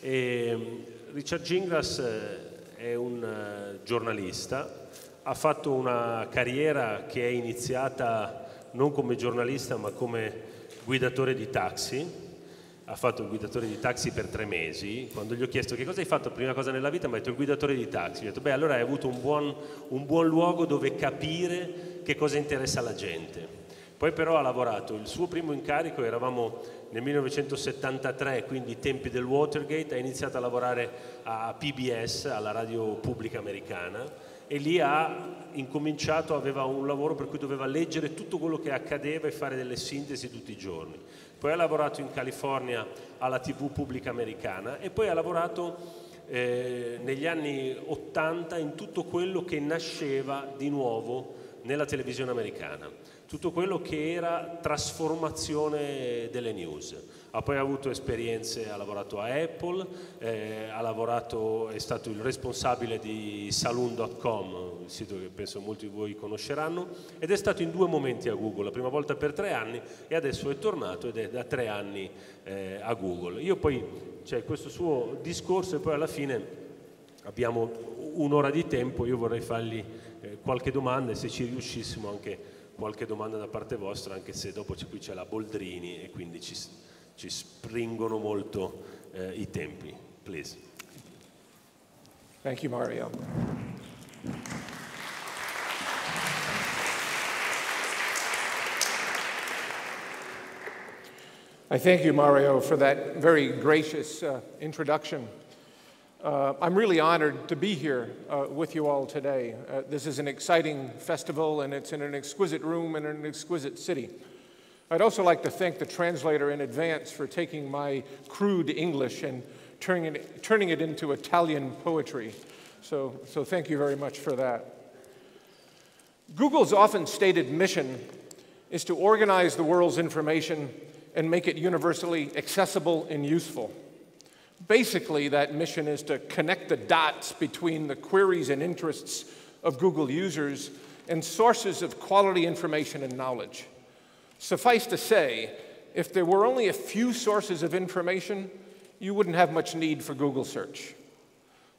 Richard Gingras è un giornalista, ha fatto una carriera che è iniziata non come giornalista ma come guidatore di taxi. Ha fatto il guidatore di taxi per 3 mesi. Quando gli ho chiesto che cosa hai fatto prima cosa nella vita, mi ha detto il guidatore di taxi. Gli ho detto, beh, allora hai avuto un buon luogo dove capire che cosa interessa alla gente. Poi però ha lavorato, il suo primo incarico, eravamo nel 1973, quindi i tempi del Watergate, ha iniziato a lavorare a PBS, alla radio pubblica americana, e lì ha incominciato, aveva un lavoro per cui doveva leggere tutto quello che accadeva e fare delle sintesi tutti i giorni. Poi ha lavorato in California alla TV pubblica americana e poi ha lavorato negli anni 80 in tutto quello che nasceva di nuovo nella televisione americana, tutto quello che era trasformazione delle news. Ha poi avuto esperienze, ha lavorato a Apple, è stato il responsabile di Saloon.com, il sito che penso molti di voi conosceranno, ed è stato in 2 momenti a Google, la prima volta per 3 anni e adesso è tornato ed è da 3 anni a Google. Io poi c'è questo suo discorso e poi alla fine abbiamo un'ora di tempo, io vorrei fargli qualche domanda e se ci riuscissimo anche qualche domanda da parte vostra, anche se dopo qui c'è la Boldrini e quindi ci springono molto i tempi. Please. Thank you, Mario. I thank you, Mario, for that very gracious introduction. I'm really honored to be here with you all today. This is an exciting festival, and it's in an exquisite room in an exquisite city. I'd also like to thank the translator in advance for taking my crude English and turning it into Italian poetry. So thank you very much for that. Google's often stated mission is to organize the world's information and make it universally accessible and useful. Basically, that mission is to connect the dots between the queries and interests of Google users and sources of quality information and knowledge. Suffice to say, if there were only a few sources of information, you wouldn't have much need for Google search.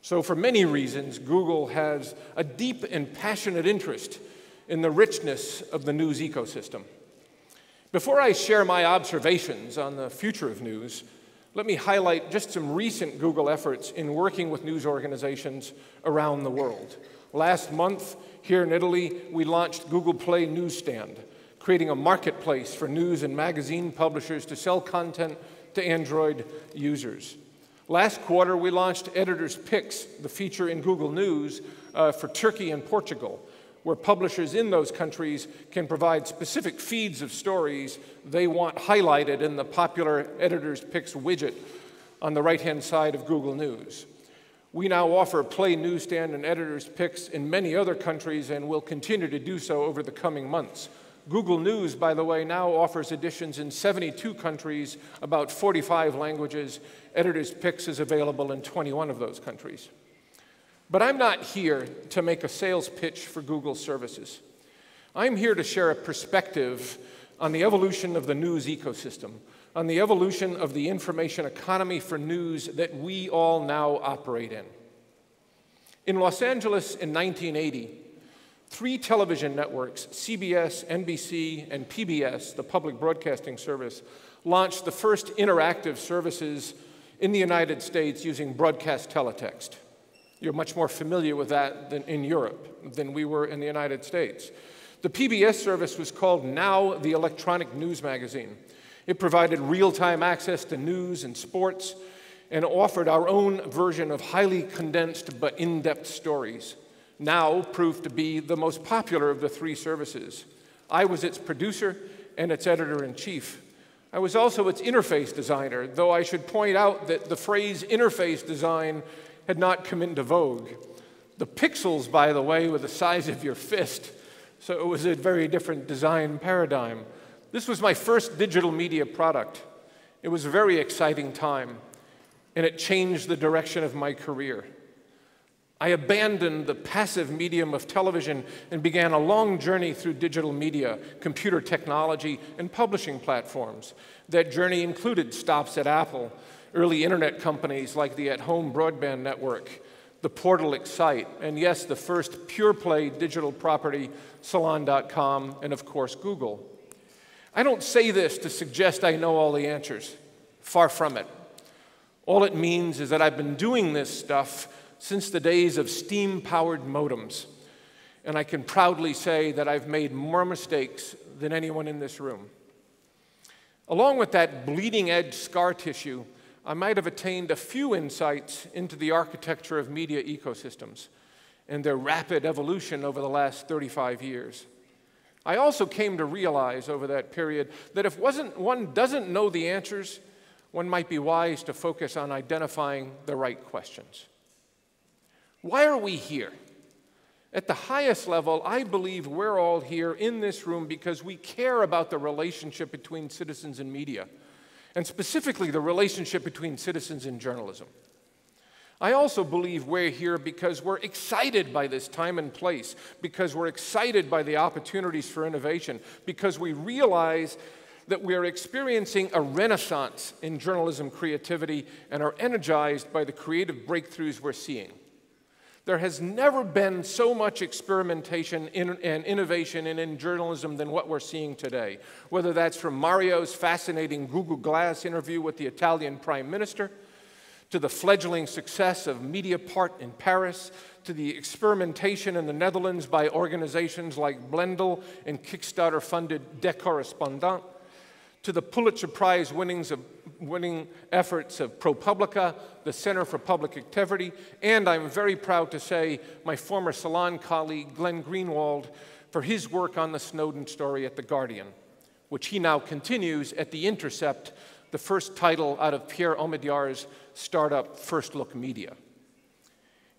So for many reasons, Google has a deep and passionate interest in the richness of the news ecosystem. Before I share my observations on the future of news, let me highlight just some recent Google efforts in working with news organizations around the world. Last month, here in Italy, we launched Google Play Newsstand, creating a marketplace for news and magazine publishers to sell content to Android users. Last quarter, we launched Editor's Picks, the feature in Google News for Turkey and Portugal, where publishers in those countries can provide specific feeds of stories they want highlighted in the popular Editor's Picks widget on the right-hand side of Google News. We now offer Play Newsstand and Editor's Picks in many other countries and will continue to do so over the coming months. Google News, by the way, now offers editions in 72 countries, about 45 languages. Editor's Picks is available in 21 of those countries. But I'm not here to make a sales pitch for Google services. I'm here to share a perspective on the evolution of the news ecosystem, on the evolution of the information economy for news that we all now operate in. In Los Angeles in 1980, 3 television networks, CBS, NBC, and PBS, the public broadcasting service, launched the first interactive services in the United States using broadcast teletext. You're much more familiar with that than in Europe than we were in the United States. The PBS service was called Now the Electronic News Magazine. It provided real-time access to news and sports and offered our own version of highly condensed but in-depth stories. Now proved to be the most popular of the 3 services. I was its producer and its editor-in-chief. I was also its interface designer, though I should point out that the phrase interface design had not come into vogue. The pixels, by the way, were the size of your fist, so it was a very different design paradigm. This was my first digital media product. It was a very exciting time, and it changed the direction of my career. I abandoned the passive medium of television and began a long journey through digital media, computer technology, and publishing platforms. That journey included stops at Apple, early internet companies like the at-home broadband network, the portal Excite, and yes, the first pure-play digital property, Salon.com, and of course, Google. I don't say this to suggest I know all the answers. Far from it. All it means is that I've been doing this stuff since the days of steam-powered modems, and I can proudly say that I've made more mistakes than anyone in this room. Along with that bleeding-edge scar tissue, I might have attained a few insights into the architecture of media ecosystems and their rapid evolution over the last 35 years. I also came to realize over that period that if one doesn't know the answers, one might be wise to focus on identifying the right questions. Why are we here? At the highest level, I believe we're all here in this room because we care about the relationship between citizens and media, and specifically the relationship between citizens and journalism. I also believe we're here because we're excited by this time and place, because we're excited by the opportunities for innovation, because we realize that we are experiencing a renaissance in journalism creativity and are energized by the creative breakthroughs we're seeing. There has never been so much experimentation and innovation in journalism than what we're seeing today, whether that's from Mario's fascinating Google Glass interview with the Italian Prime Minister, to the fledgling success of Mediapart in Paris, to the experimentation in the Netherlands by organizations like Blendel and Kickstarter-funded De Correspondant, to the Pulitzer Prize winning efforts of ProPublica, the Center for Public Activity, and I'm very proud to say my former Salon colleague, Glenn Greenwald, for his work on the Snowden story at The Guardian, which he now continues at The Intercept, the first title out of Pierre Omidyar's startup First Look Media.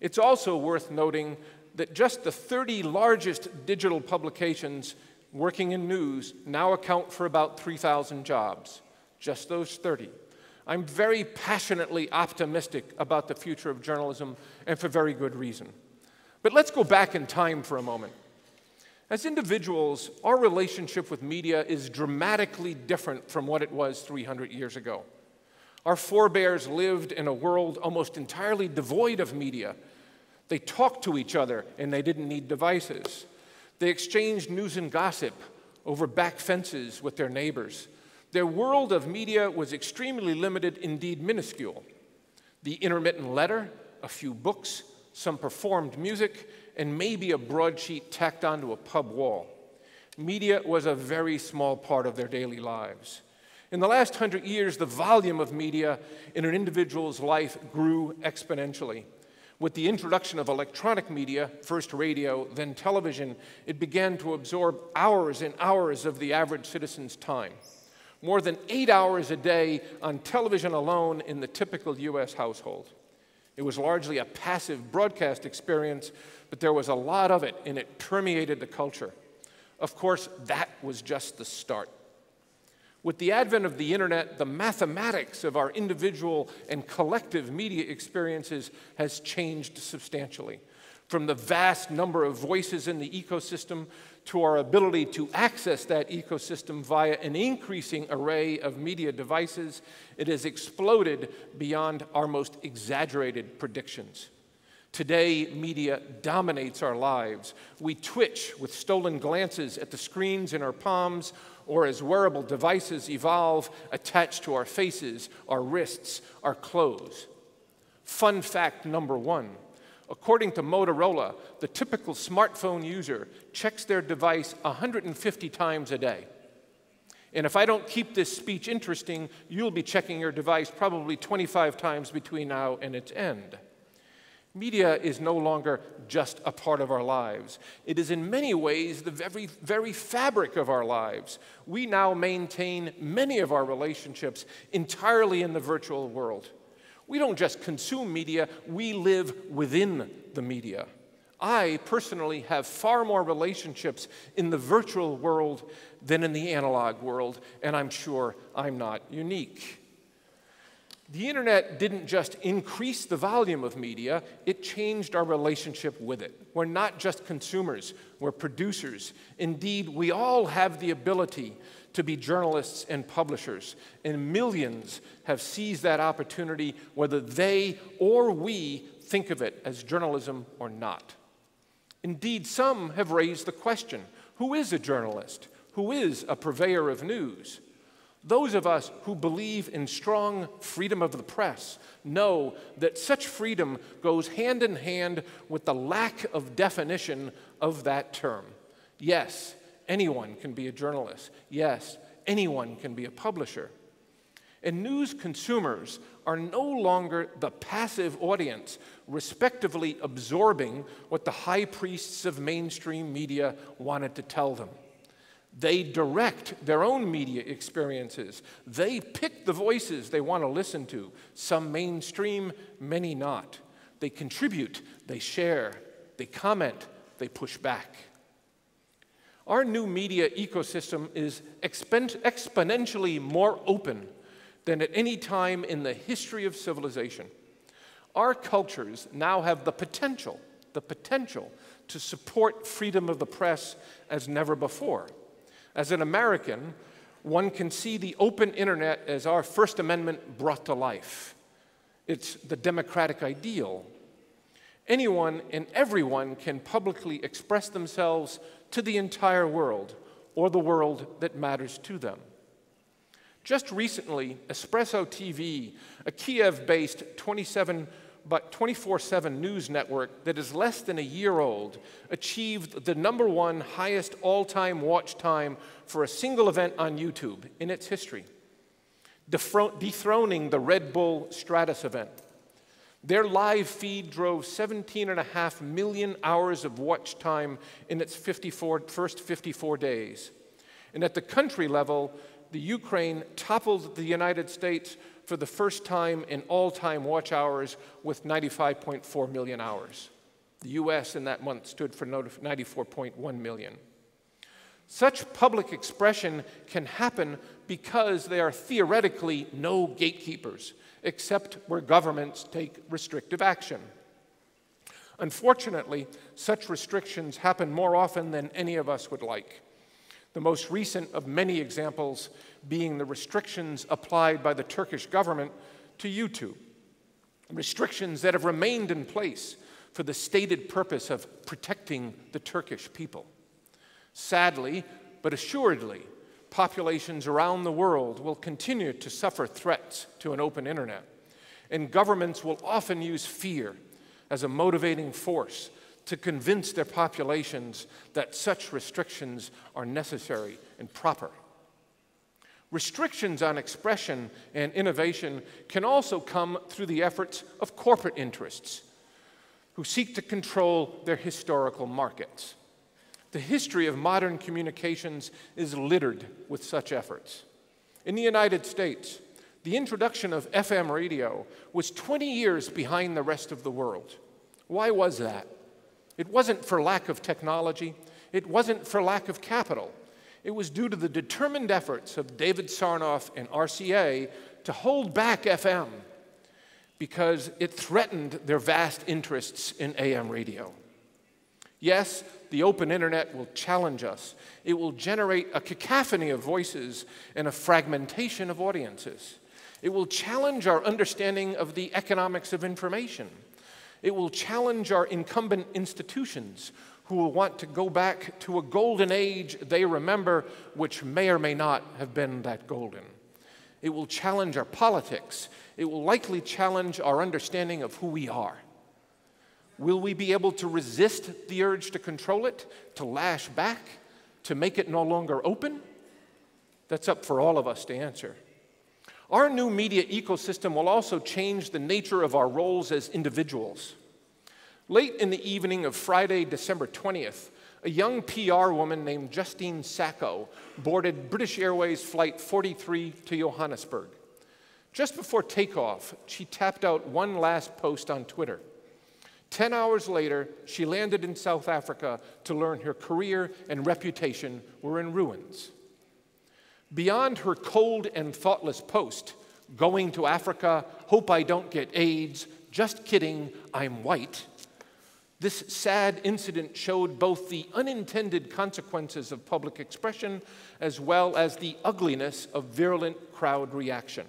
It's also worth noting that just the 30 largest digital publications working in news now account for about 3,000 jobs, just those 30. I'm very passionately optimistic about the future of journalism, and for very good reason. But let's go back in time for a moment. As individuals, our relationship with media is dramatically different from what it was 300 years ago. Our forebears lived in a world almost entirely devoid of media. They talked to each other, and they didn't need devices. They exchanged news and gossip over back fences with their neighbors. Their world of media was extremely limited, indeed minuscule. The intermittent letter, a few books, some performed music, and maybe a broadsheet tacked onto a pub wall. Media was a very small part of their daily lives. In the last 100 years, the volume of media in an individual's life grew exponentially. With the introduction of electronic media, first radio, then television, it began to absorb hours and hours of the average citizen's time. More than 8 hours a day on television alone in the typical US household. It was largely a passive broadcast experience, but there was a lot of it, and it permeated the culture. Of course, that was just the start. With the advent of the internet, the mathematics of our individual and collective media experiences has changed substantially. From the vast number of voices in the ecosystem to our ability to access that ecosystem via an increasing array of media devices, it has exploded beyond our most exaggerated predictions. Today, media dominates our lives. We twitch with stolen glances at the screens in our palms, or as wearable devices evolve, attached to our faces, our wrists, our clothes. Fun fact number one, according to Motorola, the typical smartphone user checks their device 150 times a day. And if I don't keep this speech interesting, you'll be checking your device probably 25 times between now and its end. Media is no longer just a part of our lives. It is in many ways the very fabric of our lives. We now maintain many of our relationships entirely in the virtual world. We don't just consume media, we live within the media. I personally have far more relationships in the virtual world than in the analog world, and I'm sure I'm not unique. The internet didn't just increase the volume of media, it changed our relationship with it. We're not just consumers, we're producers. Indeed, we all have the ability to be journalists and publishers, and millions have seized that opportunity, whether they or we think of it as journalism or not. Indeed, some have raised the question, who is a journalist? Who is a purveyor of news? Those of us who believe in strong freedom of the press know that such freedom goes hand in hand with the lack of definition of that term. Yes, anyone can be a journalist. Yes, anyone can be a publisher. And news consumers are no longer the passive audience, respectively absorbing what the high priests of mainstream media wanted to tell them. They direct their own media experiences. They pick the voices they want to listen to, some mainstream, many not. They contribute, they share, they comment, they push back. Our new media ecosystem is exponentially more open than at any time in the history of civilization. Our cultures now have the potential to support freedom of the press as never before. As an American, one can see the open internet as our First Amendment brought to life. It's the democratic ideal. Anyone and everyone can publicly express themselves to the entire world, or the world that matters to them. Just recently, Espresso TV, a Kiev-based 24/7 news network that is less than a year old, achieved the #1 highest all-time watch time for a single event on YouTube in its history, dethroning the Red Bull Stratus event. Their live feed drove 17.5 million hours of watch time in its first 54 days. And at the country level, the Ukraine toppled the United States for the first time in all-time watch hours with 95.4 million hours. The US in that month stood for 94.1 million. Such public expression can happen because there are theoretically no gatekeepers, except where governments take restrictive action. Unfortunately, such restrictions happen more often than any of us would like. The most recent of many examples being the restrictions applied by the Turkish government to YouTube, restrictions that have remained in place for the stated purpose of protecting the Turkish people. Sadly, but assuredly, populations around the world will continue to suffer threats to an open internet, and governments will often use fear as a motivating force to convince their populations that such restrictions are necessary and proper. Restrictions on expression and innovation can also come through the efforts of corporate interests who seek to control their historical markets. The history of modern communications is littered with such efforts. In the United States, the introduction of FM radio was 20 years behind the rest of the world. Why was that? It wasn't for lack of technology. It wasn't for lack of capital. It was due to the determined efforts of David Sarnoff and RCA to hold back FM because it threatened their vast interests in AM radio. Yes, the open internet will challenge us. It will generate a cacophony of voices and a fragmentation of audiences. It will challenge our understanding of the economics of information. It will challenge our incumbent institutions who will want to go back to a golden age they remember, which may or may not have been that golden. It will challenge our politics. It will likely challenge our understanding of who we are. Will we be able to resist the urge to control it, to lash back, to make it no longer open? That's up for all of us to answer. Our new media ecosystem will also change the nature of our roles as individuals. Late in the evening of Friday, December 20th, a young PR woman named Justine Sacco boarded British Airways Flight 43 to Johannesburg. Just before takeoff, she tapped out one last post on Twitter. 10 hours later, she landed in South Africa to learn her career and reputation were in ruins. Beyond her cold and thoughtless post, Going to Africa, hope I don't get AIDS, just kidding, I'm white. This sad incident showed both the unintended consequences of public expression as well as the ugliness of virulent crowd reaction.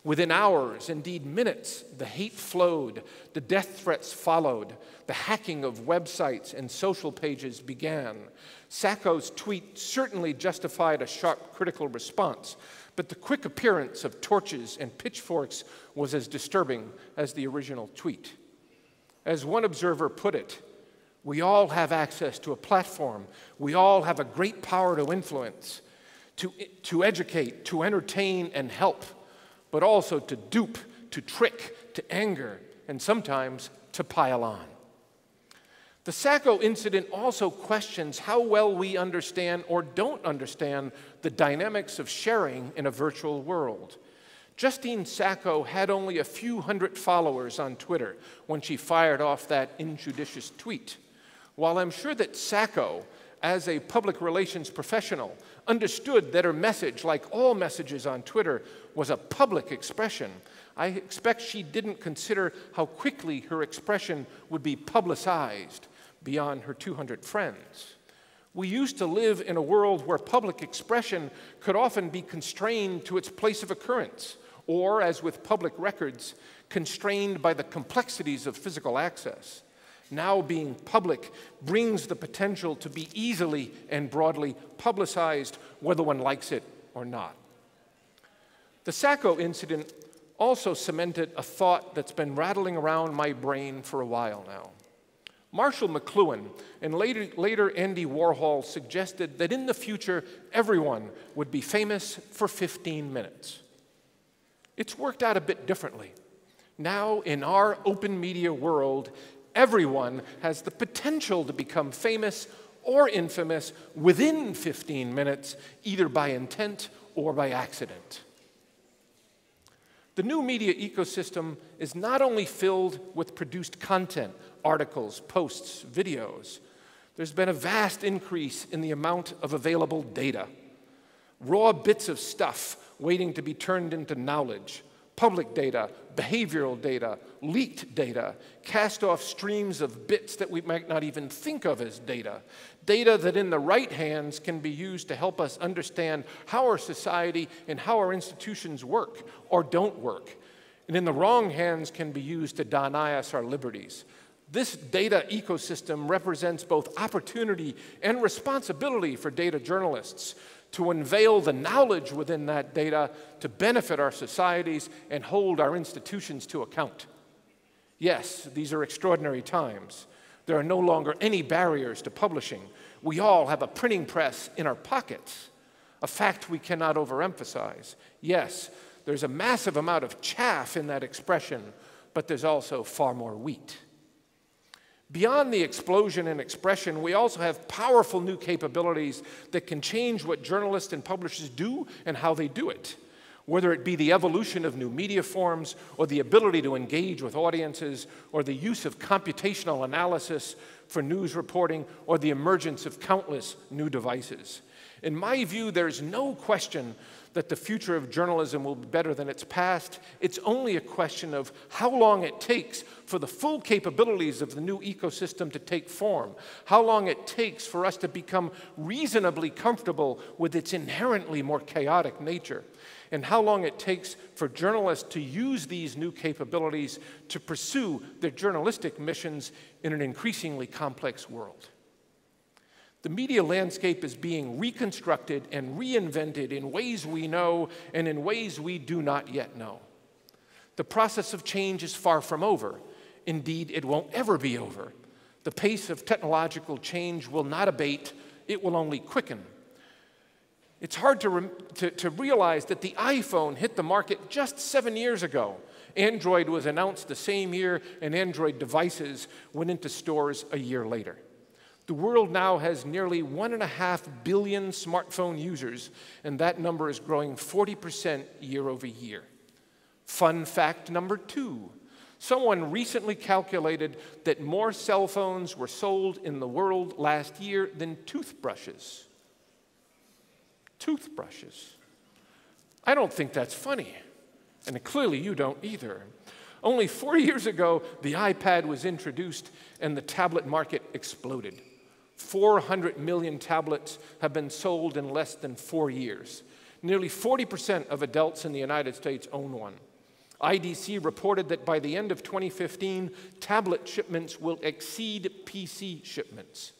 Within hours, indeed minutes, the hate flowed, the death threats followed, the hacking of websites and social pages began. Sacco's tweet certainly justified a sharp critical response, but the quick appearance of torches and pitchforks was as disturbing as the original tweet. As one observer put it, we all have access to a platform. We all have a great power to influence, to educate, to entertain and help, but also to dupe, to trick, to anger, and sometimes to pile on. The Sacco incident also questions how well we understand or don't understand the dynamics of sharing in a virtual world. Justine Sacco had only a few hundred followers on Twitter when she fired off that injudicious tweet. While I'm sure that Sacco, as a public relations professional, understood that her message, like all messages on Twitter, was a public expression, I expect she didn't consider how quickly her expression would be publicized beyond her 200 friends. We used to live in a world where public expression could often be constrained to its place of occurrence, or, as with public records, constrained by the complexities of physical access. Now being public brings the potential to be easily and broadly publicized, whether one likes it or not. The Sacco incident also cemented a thought that's been rattling around my brain for a while now. Marshall McLuhan and later Andy Warhol suggested that in the future, everyone would be famous for 15 minutes. It's worked out a bit differently. Now, in our open media world, everyone has the potential to become famous or infamous within 15 minutes, either by intent or by accident. The new media ecosystem is not only filled with produced content, articles, posts, videos. There's been a vast increase in the amount of available data. Raw bits of stuff waiting to be turned into knowledge, public data, behavioral data, leaked data, cast-off streams of bits that we might not even think of as data, data that in the right hands can be used to help us understand how our society and how our institutions work or don't work, and in the wrong hands can be used to deny us our liberties. This data ecosystem represents both opportunity and responsibility for data journalists to unveil the knowledge within that data to benefit our societies and hold our institutions to account. Yes, these are extraordinary times. There are no longer any barriers to publishing. We all have a printing press in our pockets, a fact we cannot overemphasize. Yes, there's a massive amount of chaff in that expression, but there's also far more wheat. Beyond the explosion in expression, we also have powerful new capabilities that can change what journalists and publishers do and how they do it. Whether it be the evolution of new media forms, or the ability to engage with audiences, or the use of computational analysis for news reporting, or the emergence of countless new devices. In my view, there's no question that the future of journalism will be better than its past. It's only a question of how long it takes for the full capabilities of the new ecosystem to take form, how long it takes for us to become reasonably comfortable with its inherently more chaotic nature, and how long it takes for journalists to use these new capabilities to pursue their journalistic missions in an increasingly complex world. The media landscape is being reconstructed and reinvented in ways we know and in ways we do not yet know. The process of change is far from over. Indeed, it won't ever be over. The pace of technological change will not abate, it will only quicken. It's hard to realize that the iPhone hit the market just 7 years ago. Android was announced the same year, and Android devices went into stores a year later. The world now has nearly 1.5 billion smartphone users, and that number is growing 40% year over year. Fun fact number 2. Someone recently calculated that more cell phones were sold in the world last year than toothbrushes. Toothbrushes. I don't think that's funny. And clearly you don't either. Only 4 years ago, the iPad was introduced and the tablet market exploded. 400 million tablets have been sold in less than 4 years. Nearly 40% of adults in the United States own one. IDC reported that by the end of 2015, tablet shipments will exceed PC shipments.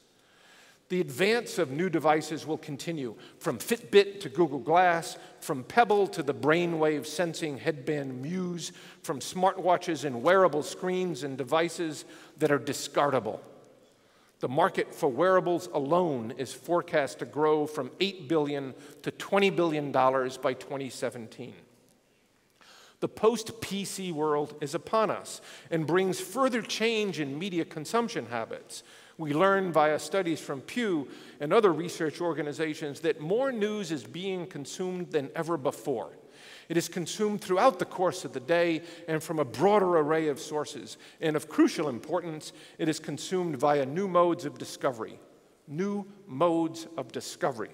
The advance of new devices will continue, from Fitbit to Google Glass, from Pebble to the brainwave sensing headband Muse, from smartwatches and wearable screens and devices that are discardable. The market for wearables alone is forecast to grow from $8 billion to $20 billion by 2017. The post-PC world is upon us and brings further change in media consumption habits. We learn via studies from Pew and other research organizations that more news is being consumed than ever before. It is consumed throughout the course of the day and from a broader array of sources. And of crucial importance, it is consumed via new modes of discovery. New modes of discovery.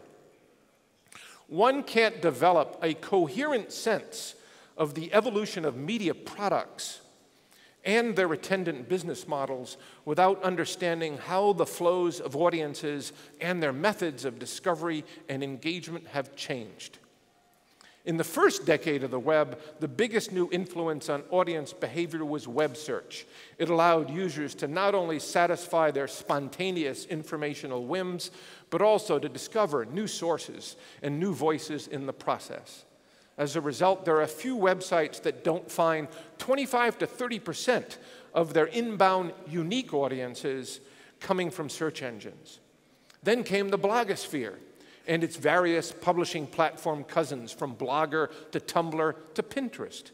One can't develop a coherent sense of the evolution of media products and their attendant business models without understanding how the flows of audiences and their methods of discovery and engagement have changed. In the first decade of the web, the biggest new influence on audience behavior was web search. It allowed users to not only satisfy their spontaneous informational whims, but also to discover new sources and new voices in the process. As a result, there are a few websites that don't find 25 to 30% of their inbound unique audiences coming from search engines. Then came the blogosphere and its various publishing platform cousins, from Blogger to Tumblr to Pinterest.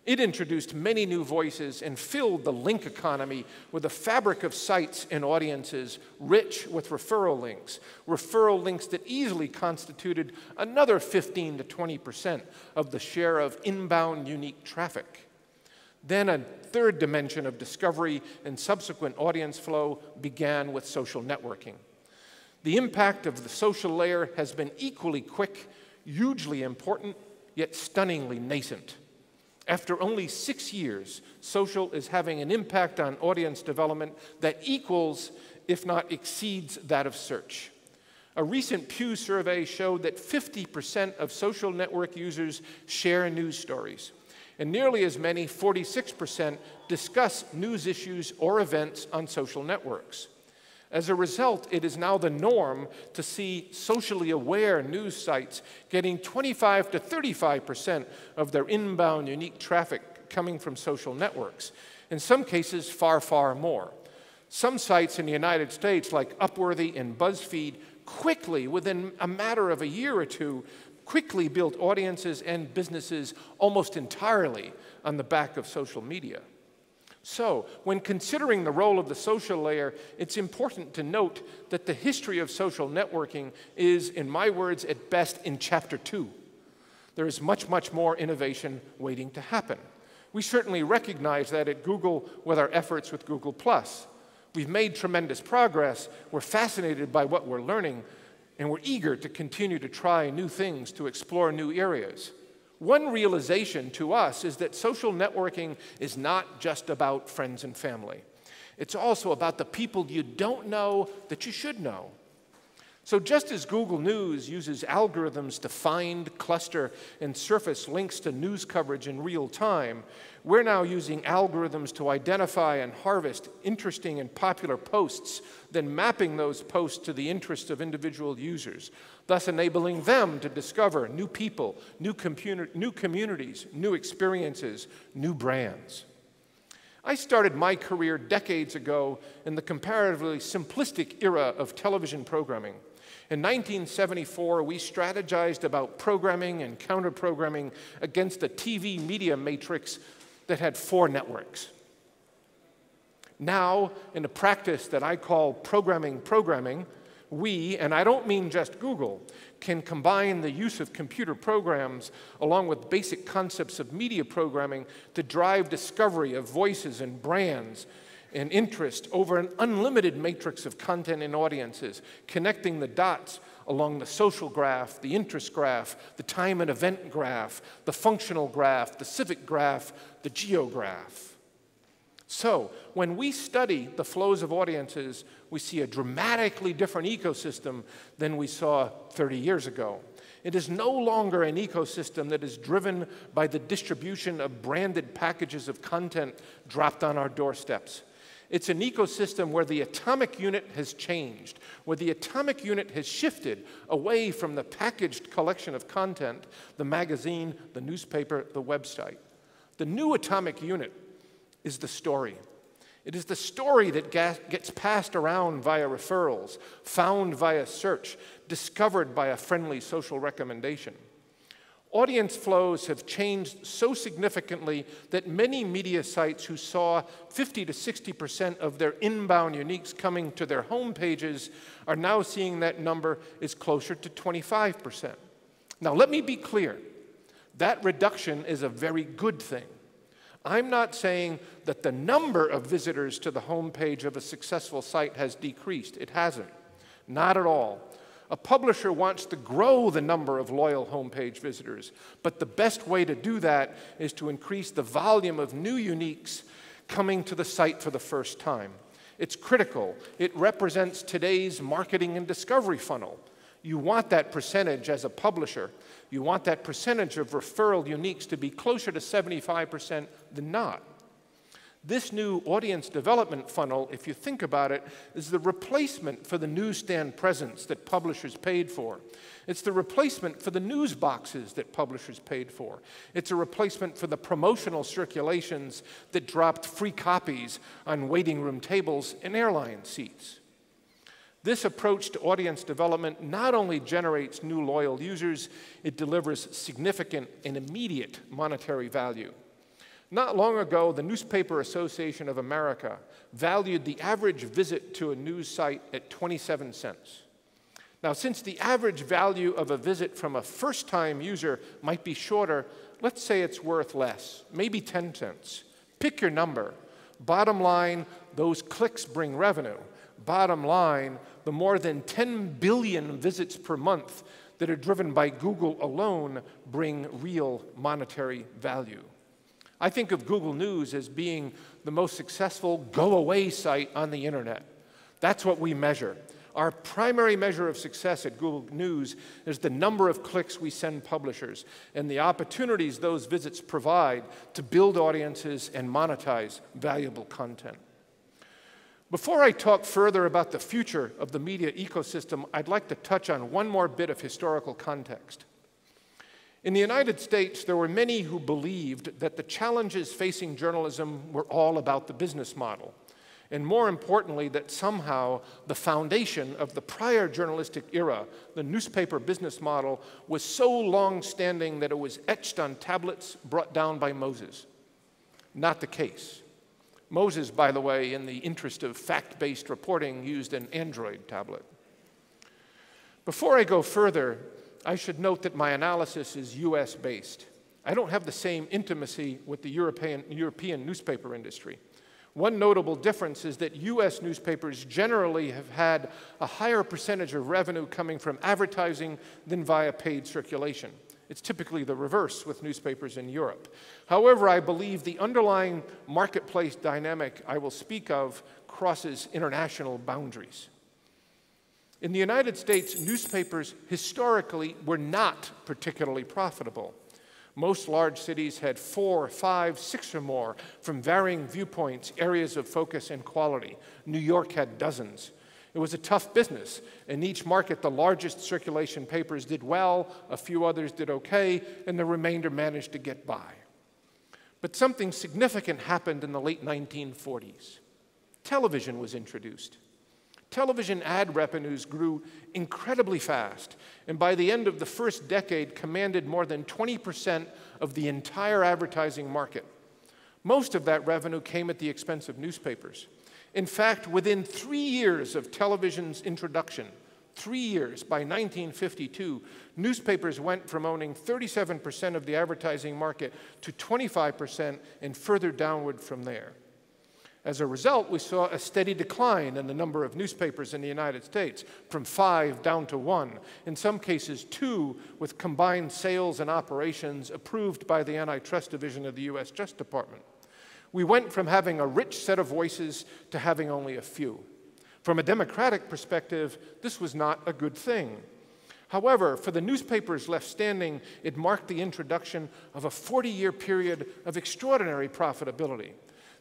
It introduced many new voices and filled the link economy with a fabric of sites and audiences rich with referral links that easily constituted another 15 to 20% of the share of inbound unique traffic. Then a third dimension of discovery and subsequent audience flow began with social networking. The impact of the social layer has been equally quick, hugely important, yet stunningly nascent. After only 6 years, social is having an impact on audience development that equals, if not exceeds, that of search. A recent Pew survey showed that 50% of social network users share news stories, and nearly as many, 46%, discuss news issues or events on social networks. As a result, it is now the norm to see socially aware news sites getting 25 to 35% of their inbound unique traffic coming from social networks. In some cases, far, far more. Some sites in the United States, like Upworthy and BuzzFeed, quickly, within a matter of a year or two, quickly built audiences and businesses almost entirely on the back of social media. So, when considering the role of the social layer, it's important to note that the history of social networking is, in my words, at best in chapter 2. There is much, much more innovation waiting to happen. We certainly recognize that at Google with our efforts with Google+. We've made tremendous progress, we're fascinated by what we're learning, and we're eager to continue to try new things, to explore new areas. One realization to us is that social networking is not just about friends and family. It's also about the people you don't know that you should know. So just as Google News uses algorithms to find, cluster, and surface links to news coverage in real time, we're now using algorithms to identify and harvest interesting and popular posts, then mapping those posts to the interests of individual users, thus enabling them to discover new people, new communities, new experiences, new brands. I started my career decades ago in the comparatively simplistic era of television programming. In 1974, we strategized about programming and counter-programming against a TV media matrix that had 4 networks. Now, in a practice that I call programming, we, and I don't mean just Google, can combine the use of computer programs along with basic concepts of media programming to drive discovery of voices and brands and interest over an unlimited matrix of content and audiences, connecting the dots along the social graph, the interest graph, the time and event graph, the functional graph, the civic graph, the geograph. So, when we study the flows of audiences, we see a dramatically different ecosystem than we saw 30 years ago. It is no longer an ecosystem that is driven by the distribution of branded packages of content dropped on our doorsteps. It's an ecosystem where the atomic unit has changed, where the atomic unit has shifted away from the packaged collection of content, the magazine, the newspaper, the website. The new atomic unit is the story. It is the story that gets passed around via referrals, found via search, discovered by a friendly social recommendation. Audience flows have changed so significantly that many media sites who saw 50 to 60% of their inbound uniques coming to their home pages are now seeing that number is closer to 25%. Now, let me be clear. That reduction is a very good thing. I'm not saying that the number of visitors to the home page of a successful site has decreased. It hasn't. Not at all. A publisher wants to grow the number of loyal homepage visitors, but the best way to do that is to increase the volume of new uniques coming to the site for the first time. It's critical. It represents today's marketing and discovery funnel. You want that percentage as a publisher. You want that percentage of referral uniques to be closer to 75% than not. This new audience development funnel, if you think about it, is the replacement for the newsstand presence that publishers paid for. It's the replacement for the news boxes that publishers paid for. It's a replacement for the promotional circulations that dropped free copies on waiting room tables and airline seats. This approach to audience development not only generates new loyal users, it delivers significant and immediate monetary value. Not long ago, the Newspaper Association of America valued the average visit to a news site at 27 cents. Now, since the average value of a visit from a first-time user might be shorter, let's say it's worth less, maybe 10 cents. Pick your number. Bottom line, those clicks bring revenue. Bottom line, the more than 10 billion visits per month that are driven by Google alone bring real monetary value. I think of Google News as being the most successful go-away site on the internet. That's what we measure. Our primary measure of success at Google News is the number of clicks we send publishers and the opportunities those visits provide to build audiences and monetize valuable content. Before I talk further about the future of the media ecosystem, I'd like to touch on one more bit of historical context. In the United States, there were many who believed that the challenges facing journalism were all about the business model, and more importantly, that somehow the foundation of the prior journalistic era, the newspaper business model, was so long-standing that it was etched on tablets brought down by Moses. Not the case. Moses, by the way, in the interest of fact-based reporting, used an Android tablet. Before I go further, I should note that my analysis is US-based. I don't have the same intimacy with the European newspaper industry. One notable difference is that US newspapers generally have had a higher percentage of revenue coming from advertising than via paid circulation. It's typically the reverse with newspapers in Europe. However, I believe the underlying marketplace dynamic I will speak of crosses international boundaries. In the United States, newspapers historically were not particularly profitable. Most large cities had 4, 5, 6 or more from varying viewpoints, areas of focus and quality. New York had dozens. It was a tough business. In each market, the largest circulation papers did well, a few others did okay, and the remainder managed to get by. But something significant happened in the late 1940s. Television was introduced. Television ad revenues grew incredibly fast, and by the end of the first decade commanded more than 20% of the entire advertising market. Most of that revenue came at the expense of newspapers. In fact, within 3 years of television's introduction, 3 years, by 1952, newspapers went from owning 37% of the advertising market to 25% and further downward from there. As a result, we saw a steady decline in the number of newspapers in the United States, from 5 down to 1, in some cases 2 with combined sales and operations approved by the Antitrust Division of the US Justice Department. We went from having a rich set of voices to having only a few. From a democratic perspective, this was not a good thing. However, for the newspapers left standing, it marked the introduction of a 40-year period of extraordinary profitability.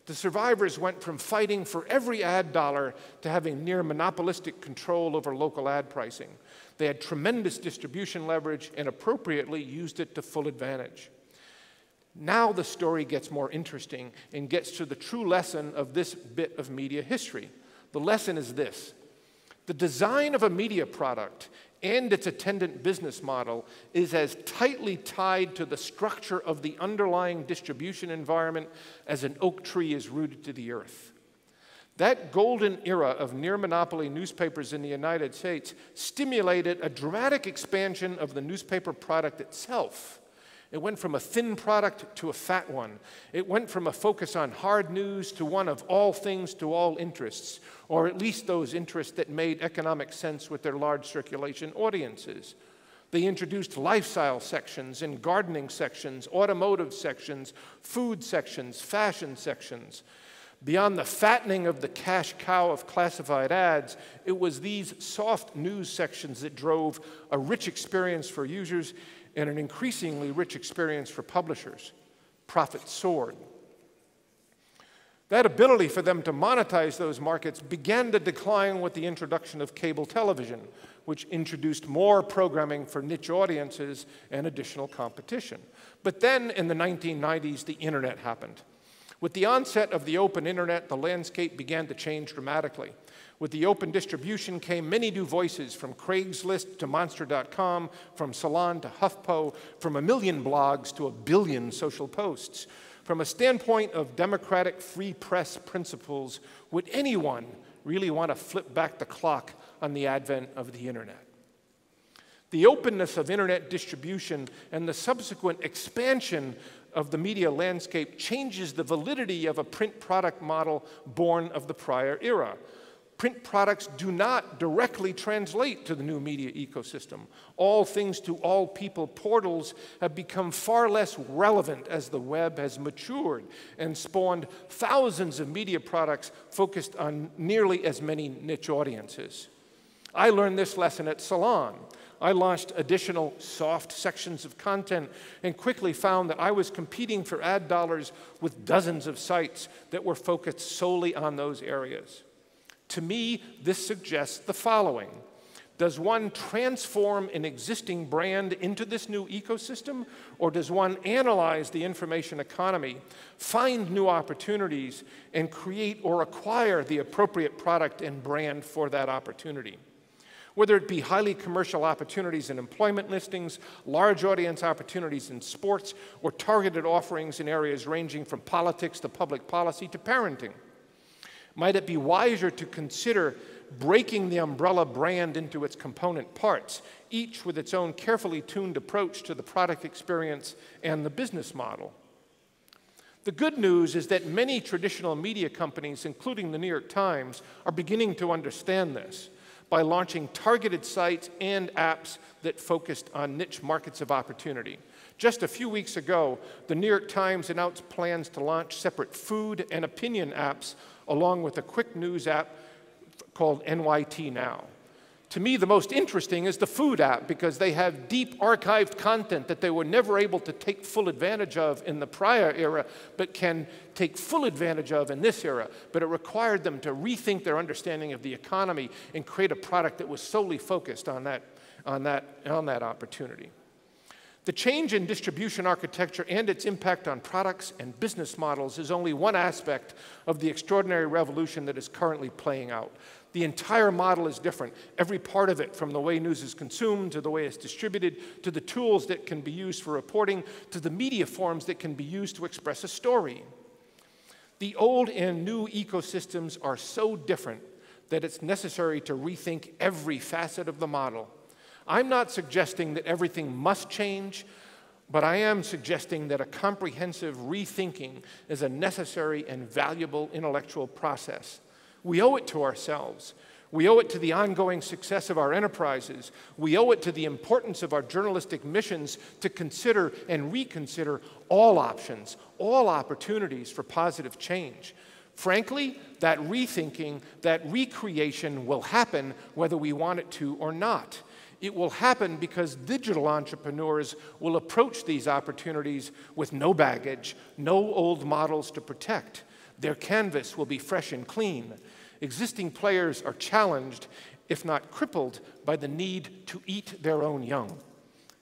The survivors went from fighting for every ad dollar to having near monopolistic control over local ad pricing. They had tremendous distribution leverage and appropriately used it to full advantage. Now the story gets more interesting and gets to the true lesson of this bit of media history. The lesson is this: the design of a media product and its attendant business model is as tightly tied to the structure of the underlying distribution environment as an oak tree is rooted to the earth. That golden era of near-monopoly newspapers in the United States stimulated a dramatic expansion of the newspaper product itself. It went from a thin product to a fat one. It went from a focus on hard news to one of all things to all interests, or at least those interests that made economic sense with their large circulation audiences. They introduced lifestyle sections and gardening sections, automotive sections, food sections, fashion sections. Beyond the fattening of the cash cow of classified ads, it was these soft news sections that drove a rich experience for users and an increasingly rich experience for publishers. Profits soared. That ability for them to monetize those markets began to decline with the introduction of cable television, which introduced more programming for niche audiences and additional competition. But then in the 1990s, the internet happened. With the onset of the open internet, the landscape began to change dramatically. With the open distribution came many new voices, from Craigslist to Monster.com, from Salon to HuffPo, from 1 million blogs to 1 billion social posts. From a standpoint of democratic free press principles, would anyone really want to flip back the clock on the advent of the internet? The openness of internet distribution and the subsequent expansion of the media landscape changes the validity of a print product model born of the prior era. Print products do not directly translate to the new media ecosystem. All things to all people portals have become far less relevant as the web has matured and spawned thousands of media products focused on nearly as many niche audiences. I learned this lesson at Salon. I launched additional soft sections of content and quickly found that I was competing for ad dollars with dozens of sites that were focused solely on those areas. To me, this suggests the following. Does one transform an existing brand into this new ecosystem, or does one analyze the information economy, find new opportunities, and create or acquire the appropriate product and brand for that opportunity? Whether it be highly commercial opportunities in employment listings, large audience opportunities in sports, or targeted offerings in areas ranging from politics to public policy to parenting. Might it be wiser to consider breaking the umbrella brand into its component parts, each with its own carefully tuned approach to the product experience and the business model? The good news is that many traditional media companies, including the New York Times, are beginning to understand this by launching targeted sites and apps that focused on niche markets of opportunity. Just a few weeks ago, the New York Times announced plans to launch separate food and opinion apps along with a quick news app called NYT Now. To me, the most interesting is the food app because they have deep archived content that they were never able to take full advantage of in the prior era, but can take full advantage of in this era. But it required them to rethink their understanding of the economy and create a product that was solely focused on that opportunity. The change in distribution architecture and its impact on products and business models is only one aspect of the extraordinary revolution that is currently playing out. The entire model is different, every part of it, from the way news is consumed, to the way it's distributed, to the tools that can be used for reporting, to the media forms that can be used to express a story. The old and new ecosystems are so different that it's necessary to rethink every facet of the model. I'm not suggesting that everything must change, But I am suggesting that a comprehensive rethinking is a necessary and valuable intellectual process. We owe it to ourselves. We owe it to the ongoing success of our enterprises. We owe it to the importance of our journalistic missions to consider and reconsider all options, all opportunities for positive change. Frankly, that rethinking, that recreation will happen whether we want it to or not. It will happen because digital entrepreneurs will approach these opportunities with no baggage, no old models to protect. Their canvas will be fresh and clean. Existing players are challenged, if not crippled, by the need to eat their own young.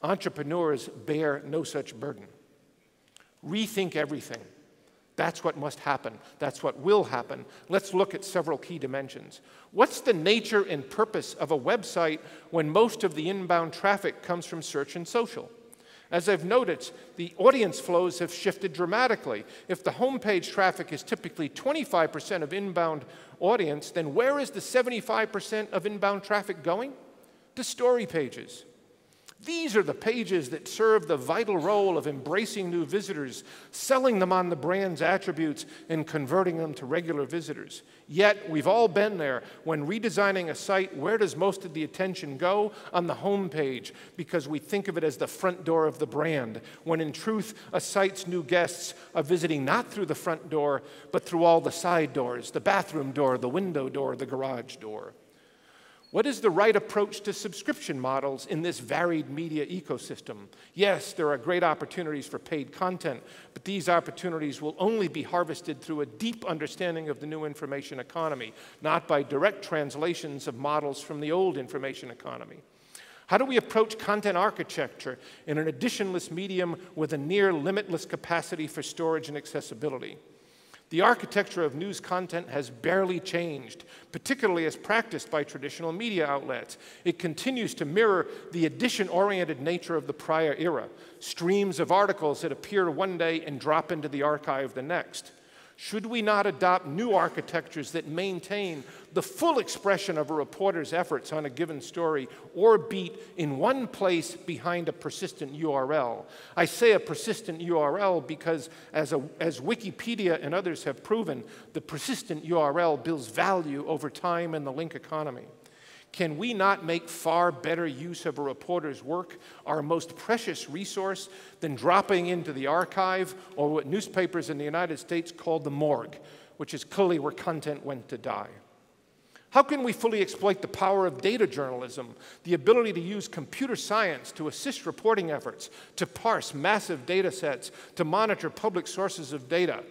Entrepreneurs bear no such burden. Rethink everything. That's what must happen. That's what will happen. Let's look at several key dimensions. What's the nature and purpose of a website when most of the inbound traffic comes from search and social? As I've noted, the audience flows have shifted dramatically. If the homepage traffic is typically 25% of inbound audience, then where is the 75% of inbound traffic going? To story pages. These are the pages that serve the vital role of embracing new visitors, selling them on the brand's attributes, and converting them to regular visitors. Yet, we've all been there. When redesigning a site, where does most of the attention go? On the home page, because we think of it as the front door of the brand, when in truth, a site's new guests are visiting not through the front door, but through all the side doors, the bathroom door, the window door, the garage door. What is the right approach to subscription models in this varied media ecosystem? Yes, there are great opportunities for paid content, but these opportunities will only be harvested through a deep understanding of the new information economy, not by direct translations of models from the old information economy. How do we approach content architecture in an editionless medium with a near limitless capacity for storage and accessibility? The architecture of news content has barely changed, particularly as practiced by traditional media outlets. It continues to mirror the edition-oriented nature of the prior era, streams of articles that appear one day and drop into the archive the next. Should we not adopt new architectures that maintain the full expression of a reporter's efforts on a given story or beat in one place behind a persistent URL? I say a persistent URL because, as Wikipedia and others have proven, the persistent URL builds value over time in the link economy. Can we not make far better use of a reporter's work, our most precious resource, than dropping into the archive, or what newspapers in the United States call the morgue, which is clearly where content went to die? How can we fully exploit the power of data journalism, the ability to use computer science to assist reporting efforts, to parse massive data sets, to monitor public sources of data?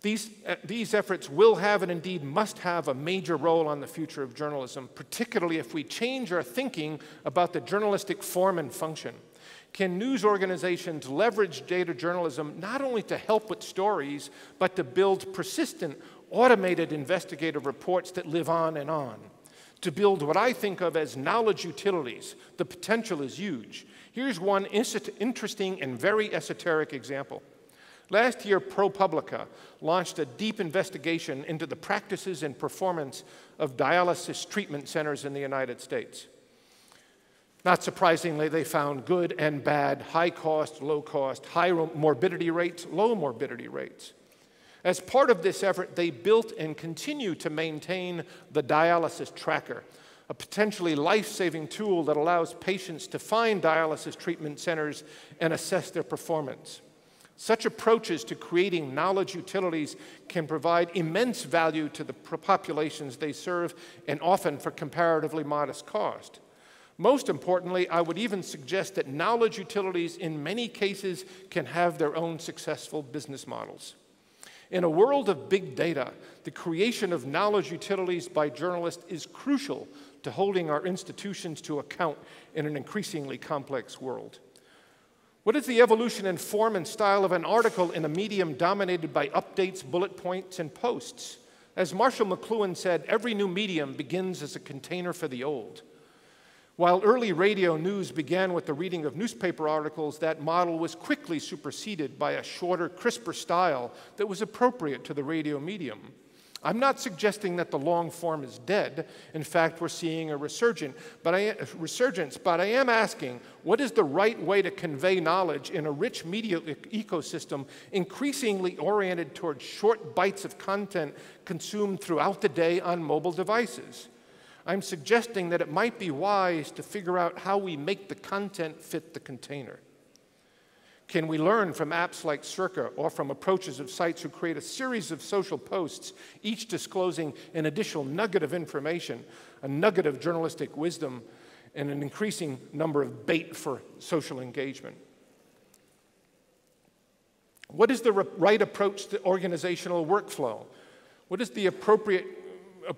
These efforts will have and indeed must have a major role on the future of journalism, particularly if we change our thinking about the journalistic form and function. Can news organizations leverage data journalism not only to help with stories, but to build persistent, automated investigative reports that live on and on? To build what I think of as knowledge utilities. The potential is huge. Here's one interesting and very esoteric example. Last year, ProPublica launched a deep investigation into the practices and performance of dialysis treatment centers in the United States. Not surprisingly, they found good and bad, high cost, low cost, high morbidity rates, low morbidity rates. As part of this effort, they built and continue to maintain the dialysis tracker, a potentially life-saving tool that allows patients to find dialysis treatment centers and assess their performance. Such approaches to creating knowledge utilities can provide immense value to the populations they serve, and often for comparatively modest cost. Most importantly, I would even suggest that knowledge utilities in many cases can have their own successful business models. In a world of big data, the creation of knowledge utilities by journalists is crucial to holding our institutions to account in an increasingly complex world. What is the evolution in form and style of an article in a medium dominated by updates, bullet points, and posts? As Marshall McLuhan said, every new medium begins as a container for the old. While early radio news began with the reading of newspaper articles, that model was quickly superseded by a shorter, crisper style that was appropriate to the radio medium. I'm not suggesting that the long form is dead. In fact, we're seeing a resurgence, but I am asking, what is the right way to convey knowledge in a rich media ecosystem increasingly oriented towards short bites of content consumed throughout the day on mobile devices? I'm suggesting that it might be wise to figure out how we make the content fit the container. Can we learn from apps like Circa or from approaches of sites who create a series of social posts, each disclosing an additional nugget of information, a nugget of journalistic wisdom, and an increasing number of bait for social engagement? What is the right approach to organizational workflow? What is the appropriate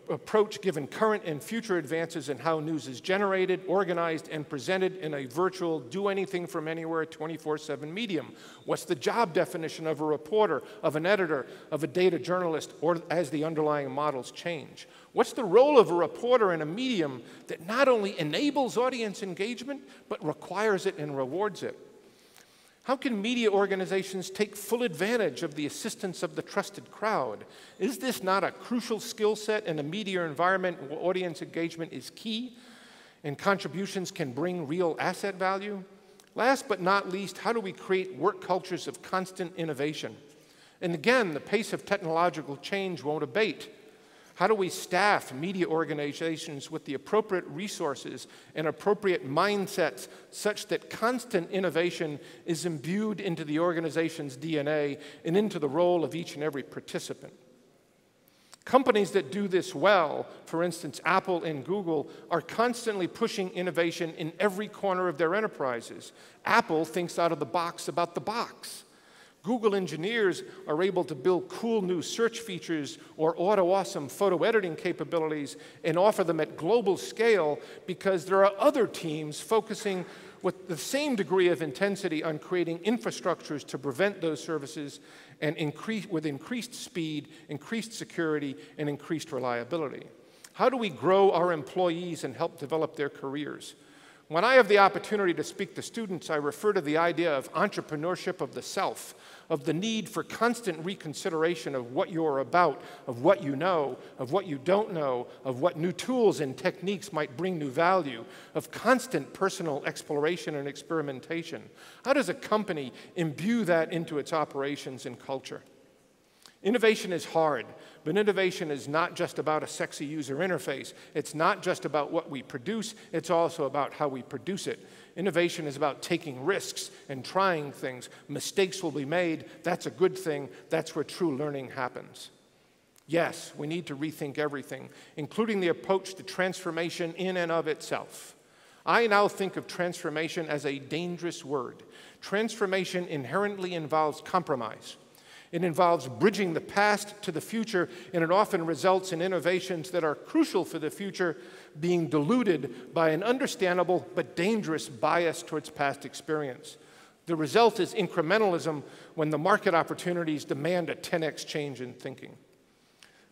approach given current and future advances in how news is generated, organized, and presented in a virtual, do-anything-from-anywhere 24/7 medium? What's the job definition of a reporter, of an editor, of a data journalist, or as the underlying models change? What's the role of a reporter in a medium that not only enables audience engagement, but requires it and rewards it? How can media organizations take full advantage of the assistance of the trusted crowd? Is this not a crucial skill set in a media environment where audience engagement is key and contributions can bring real asset value? Last but not least, how do we create work cultures of constant innovation? And again, the pace of technological change won't abate. How do we staff media organizations with the appropriate resources and appropriate mindsets such that constant innovation is imbued into the organization's DNA and into the role of each and every participant? Companies that do this well, for instance, Apple and Google, are constantly pushing innovation in every corner of their enterprises. Apple thinks out of the box about the box. Google engineers are able to build cool new search features or auto-awesome photo editing capabilities and offer them at global scale because there are other teams focusing with the same degree of intensity on creating infrastructures to prevent those services and with increased speed, increased security, and increased reliability. How do we grow our employees and help develop their careers? When I have the opportunity to speak to students, I refer to the idea of entrepreneurship of the self, of the need for constant reconsideration of what you're about, of what you know, of what you don't know, of what new tools and techniques might bring new value, of constant personal exploration and experimentation. How does a company imbue that into its operations and culture? Innovation is hard, but innovation is not just about a sexy user interface. It's not just about what we produce, it's also about how we produce it. Innovation is about taking risks and trying things. Mistakes will be made. That's a good thing. That's where true learning happens. Yes, we need to rethink everything, including the approach to transformation in and of itself. I now think of transformation as a dangerous word. Transformation inherently involves compromise. It involves bridging the past to the future, and it often results in innovations that are crucial for the future being diluted by an understandable but dangerous bias towards past experience. The result is incrementalism when the market opportunities demand a 10x change in thinking.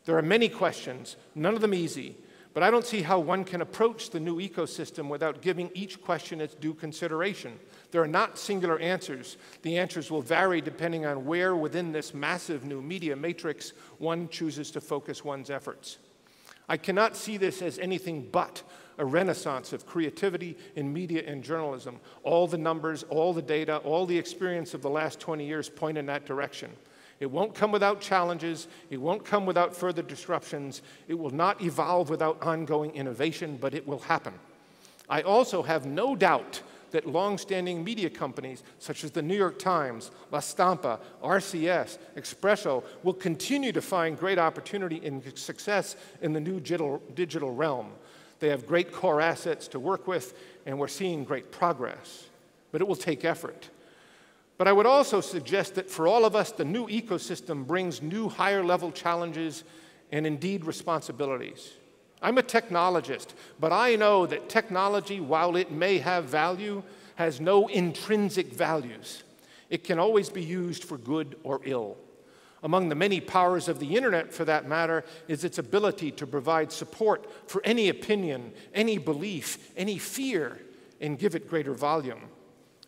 There are many questions, none of them easy, but I don't see how one can approach the new ecosystem without giving each question its due consideration. There are not singular answers. The answers will vary depending on where within this massive new media matrix one chooses to focus one's efforts. I cannot see this as anything but a renaissance of creativity in media and journalism. All the numbers, all the data, all the experience of the last 20 years point in that direction. It won't come without challenges. It won't come without further disruptions. It will not evolve without ongoing innovation, but it will happen. I also have no doubt that long-standing media companies, such as the New York Times, La Stampa, RCS, Espresso, will continue to find great opportunity and success in the new digital realm. They have great core assets to work with, and we're seeing great progress. But it will take effort. But I would also suggest that for all of us, the new ecosystem brings new higher-level challenges and indeed responsibilities. I'm a technologist, but I know that technology, while it may have value, has no intrinsic values. It can always be used for good or ill. Among the many powers of the internet, for that matter, is its ability to provide support for any opinion, any belief, any fear, and give it greater volume.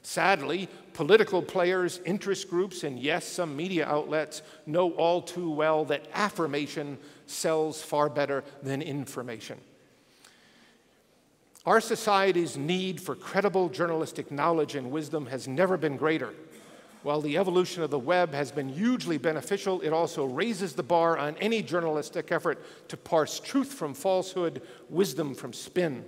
Sadly, political players, interest groups, and yes, some media outlets know all too well that affirmation sells far better than information. Our society's need for credible journalistic knowledge and wisdom has never been greater. While the evolution of the web has been hugely beneficial, it also raises the bar on any journalistic effort to parse truth from falsehood, wisdom from spin.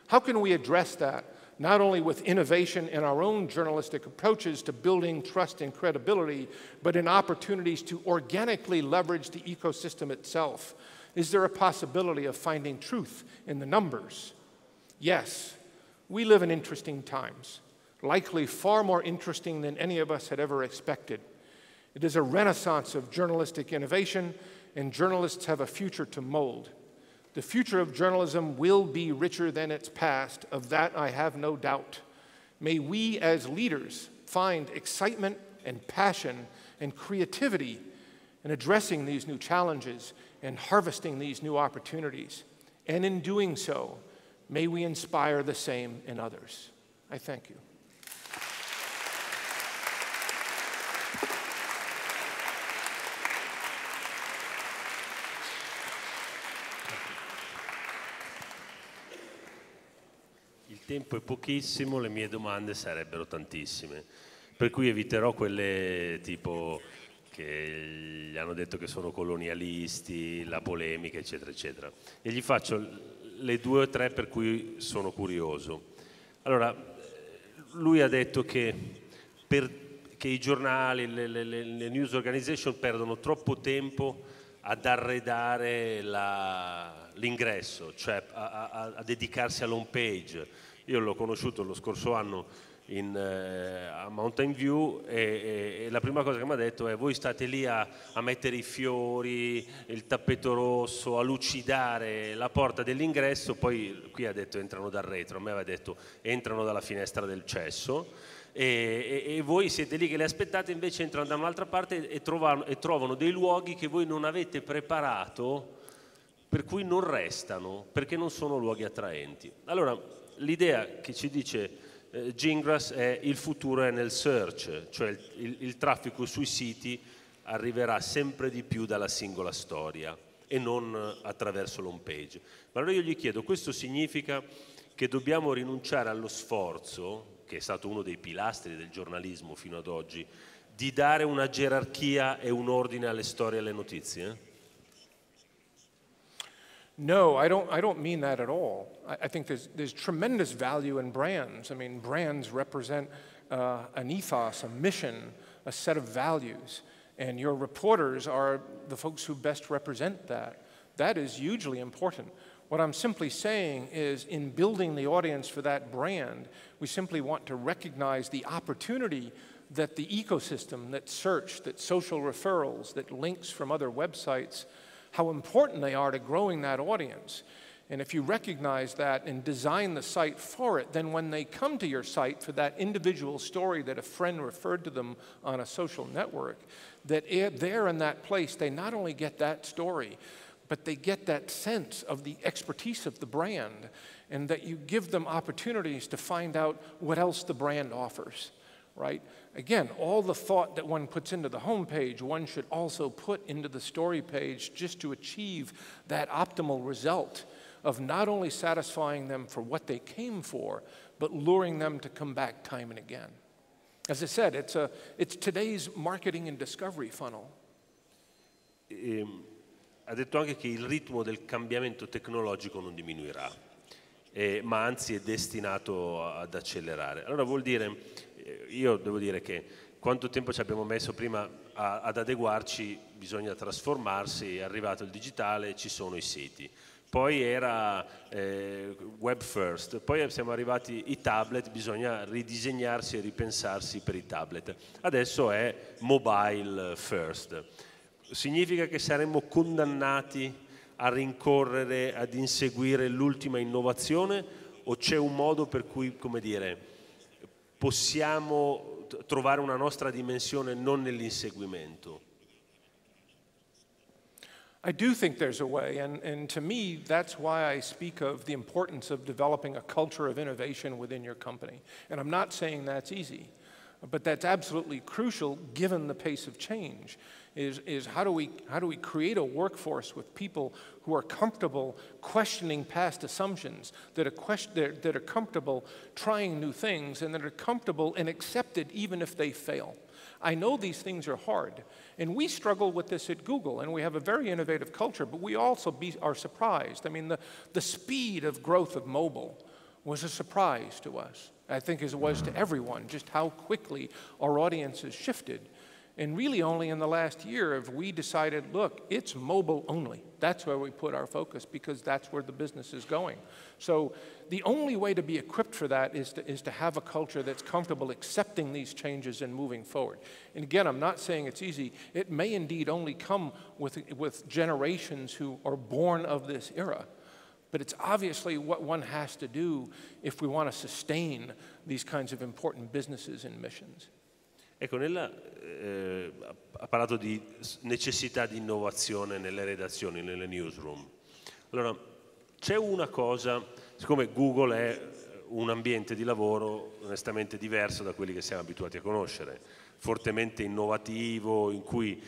How can we address that? Not only with innovation in our own journalistic approaches to building trust and credibility, but in opportunities to organically leverage the ecosystem itself. Is there a possibility of finding truth in the numbers? Yes, we live in interesting times, likely far more interesting than any of us had ever expected. It is a renaissance of journalistic innovation, and journalists have a future to mold. The future of journalism will be richer than its past, of that I have no doubt. May we as leaders find excitement and passion and creativity in addressing these new challenges and harvesting these new opportunities. And in doing so, may we inspire the same in others. I thank you. Il tempo è pochissimo, le mie domande sarebbero tantissime, per cui eviterò quelle tipo che gli hanno detto che sono colonialisti, la polemica, eccetera, eccetera. E gli faccio le 2 o 3 per cui sono curioso. Allora, lui ha detto che i giornali, le news organization perdono troppo tempo ad arredare l'ingresso, cioè a dedicarsi all'home page. Io l'ho conosciuto lo scorso anno a Mountain View e la prima cosa che mi ha detto è: voi state lì a mettere i fiori, il tappeto rosso, a lucidare la porta dell'ingresso, poi qui ha detto entrano dal retro, a me aveva detto entrano dalla finestra del cesso e voi siete lì che le aspettate, invece entrano da un'altra parte e trovano dei luoghi che voi non avete preparato, per cui non restano, perché non sono luoghi attraenti. Allora, l'idea che ci dice Gingras è: il futuro è nel search, cioè il traffico sui siti arriverà sempre di più dalla singola storia e non attraverso l'home page. Ma allora io gli chiedo: questo significa che dobbiamo rinunciare allo sforzo, che è stato uno dei pilastri del giornalismo fino ad oggi, di dare una gerarchia e un ordine alle storie e alle notizie? No, I don't mean that at all. I think there's tremendous value in brands. I mean, brands represent an ethos, a mission, a set of values, and your reporters are the folks who best represent that. That is hugely important. What I'm simply saying is, in building the audience for that brand, we simply want to recognize the opportunity that the ecosystem, that search, that social referrals, that links from other websites, how important they are to growing that audience. And if you recognize that and design the site for it, then when they come to your site for that individual story that a friend referred to them on a social network, that there in that place, they not only get that story, but they get that sense of the expertise of the brand, and that you give them opportunities to find out what else the brand offers, right? Again, all the thought that one puts into the home page, one should also put into the story page, just to achieve that optimal result of not only satisfying them for what they came for, but luring them to come back time and again. As I said, it's today's marketing and discovery funnel. Ha detto anche che il ritmo del cambiamento tecnologico non diminuirà, ma anzi è destinato ad accelerare. Allora vuol dire, io devo dire che quanto tempo ci abbiamo messo prima ad adeguarci, bisogna trasformarsi, è arrivato il digitale, ci sono i siti. Poi era web first, poi siamo arrivati i tablet, bisogna ridisegnarsi e ripensarsi per i tablet. Adesso è mobile first. Significa che saremmo condannati a rincorrere, ad inseguire l'ultima innovazione, o c'è un modo per cui, come dire, possiamo trovare una nostra dimensione non nell'inseguimento? I do think there's a way, and to me, that's why I speak of the importance of developing a culture of innovation within your company. And I'm not saying that's easy. But that's absolutely crucial given the pace of change, is how do we create a workforce with people who are comfortable questioning past assumptions, that are comfortable trying new things, and that are comfortable and accepted even if they fail. I know these things are hard, and we struggle with this at Google, and we have a very innovative culture, but we also are surprised. I mean, the speed of growth of mobile was a surprise to us, I think, as it was to everyone, just how quickly our audiences shifted. And really only in the last year have we decided, look, it's mobile only. That's where we put our focus, because that's where the business is going. So the only way to be equipped for that is to have a culture that's comfortable accepting these changes and moving forward. And again, I'm not saying it's easy. It may indeed only come with generations who are born of this era. But it's obviously what one has to do if we want to sustain these kinds of important businesses and missions. Ecco, ha parlato di necessità di innovazione nelle redazioni, nelle newsroom. Allora, c'è una cosa, siccome Google è un ambiente di lavoro onestamente diverso da quelli che siamo abituati a conoscere, fortemente innovativo, in cui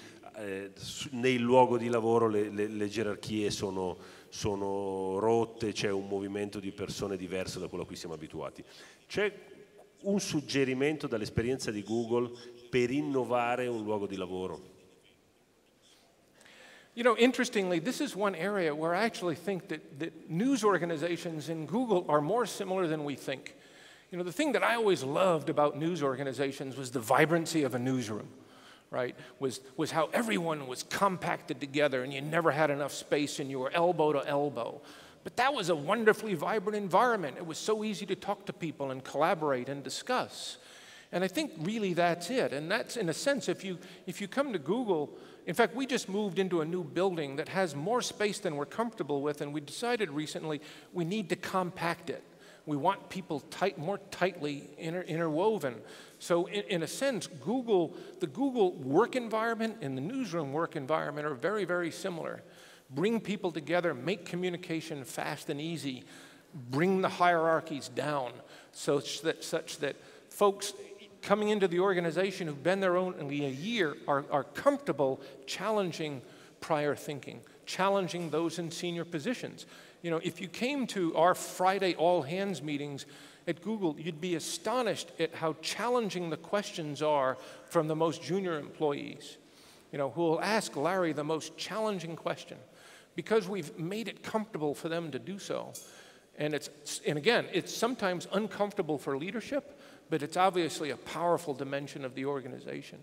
nel luogo di lavoro le gerarchie sono rotte, c'è un movimento di persone diverso da quello a cui siamo abituati. C'è un suggerimento dall'esperienza di Google per innovare un luogo di lavoro? You know, interestingly, this is one area where I actually think that news organizations in Google are more similar than we think. You know, the thing that I always loved about news organizations was the vibrancy of a newsroom, right? Was how everyone was compacted together and you never had enough space and you were elbow to elbow. But that was a wonderfully vibrant environment. It was so easy to talk to people and collaborate and discuss. And I think really that's it. And that's, in a sense, if you come to Google, in fact, we just moved into a new building that has more space than we're comfortable with, and we decided recently we need to compact it. We want people more tightly interwoven. So in a sense, the Google work environment and the newsroom work environment are very, very similar. Bring people together, make communication fast and easy, bring the hierarchies down such that folks coming into the organization who've been there only a year are comfortable challenging prior thinking, challenging those in senior positions. You know, if you came to our Friday all-hands meetings at Google, you'd be astonished at how challenging the questions are from the most junior employees, you know, who will ask Larry the most challenging question, because we've made it comfortable for them to do so. And again, it's sometimes uncomfortable for leadership, but it's obviously a powerful dimension of the organization.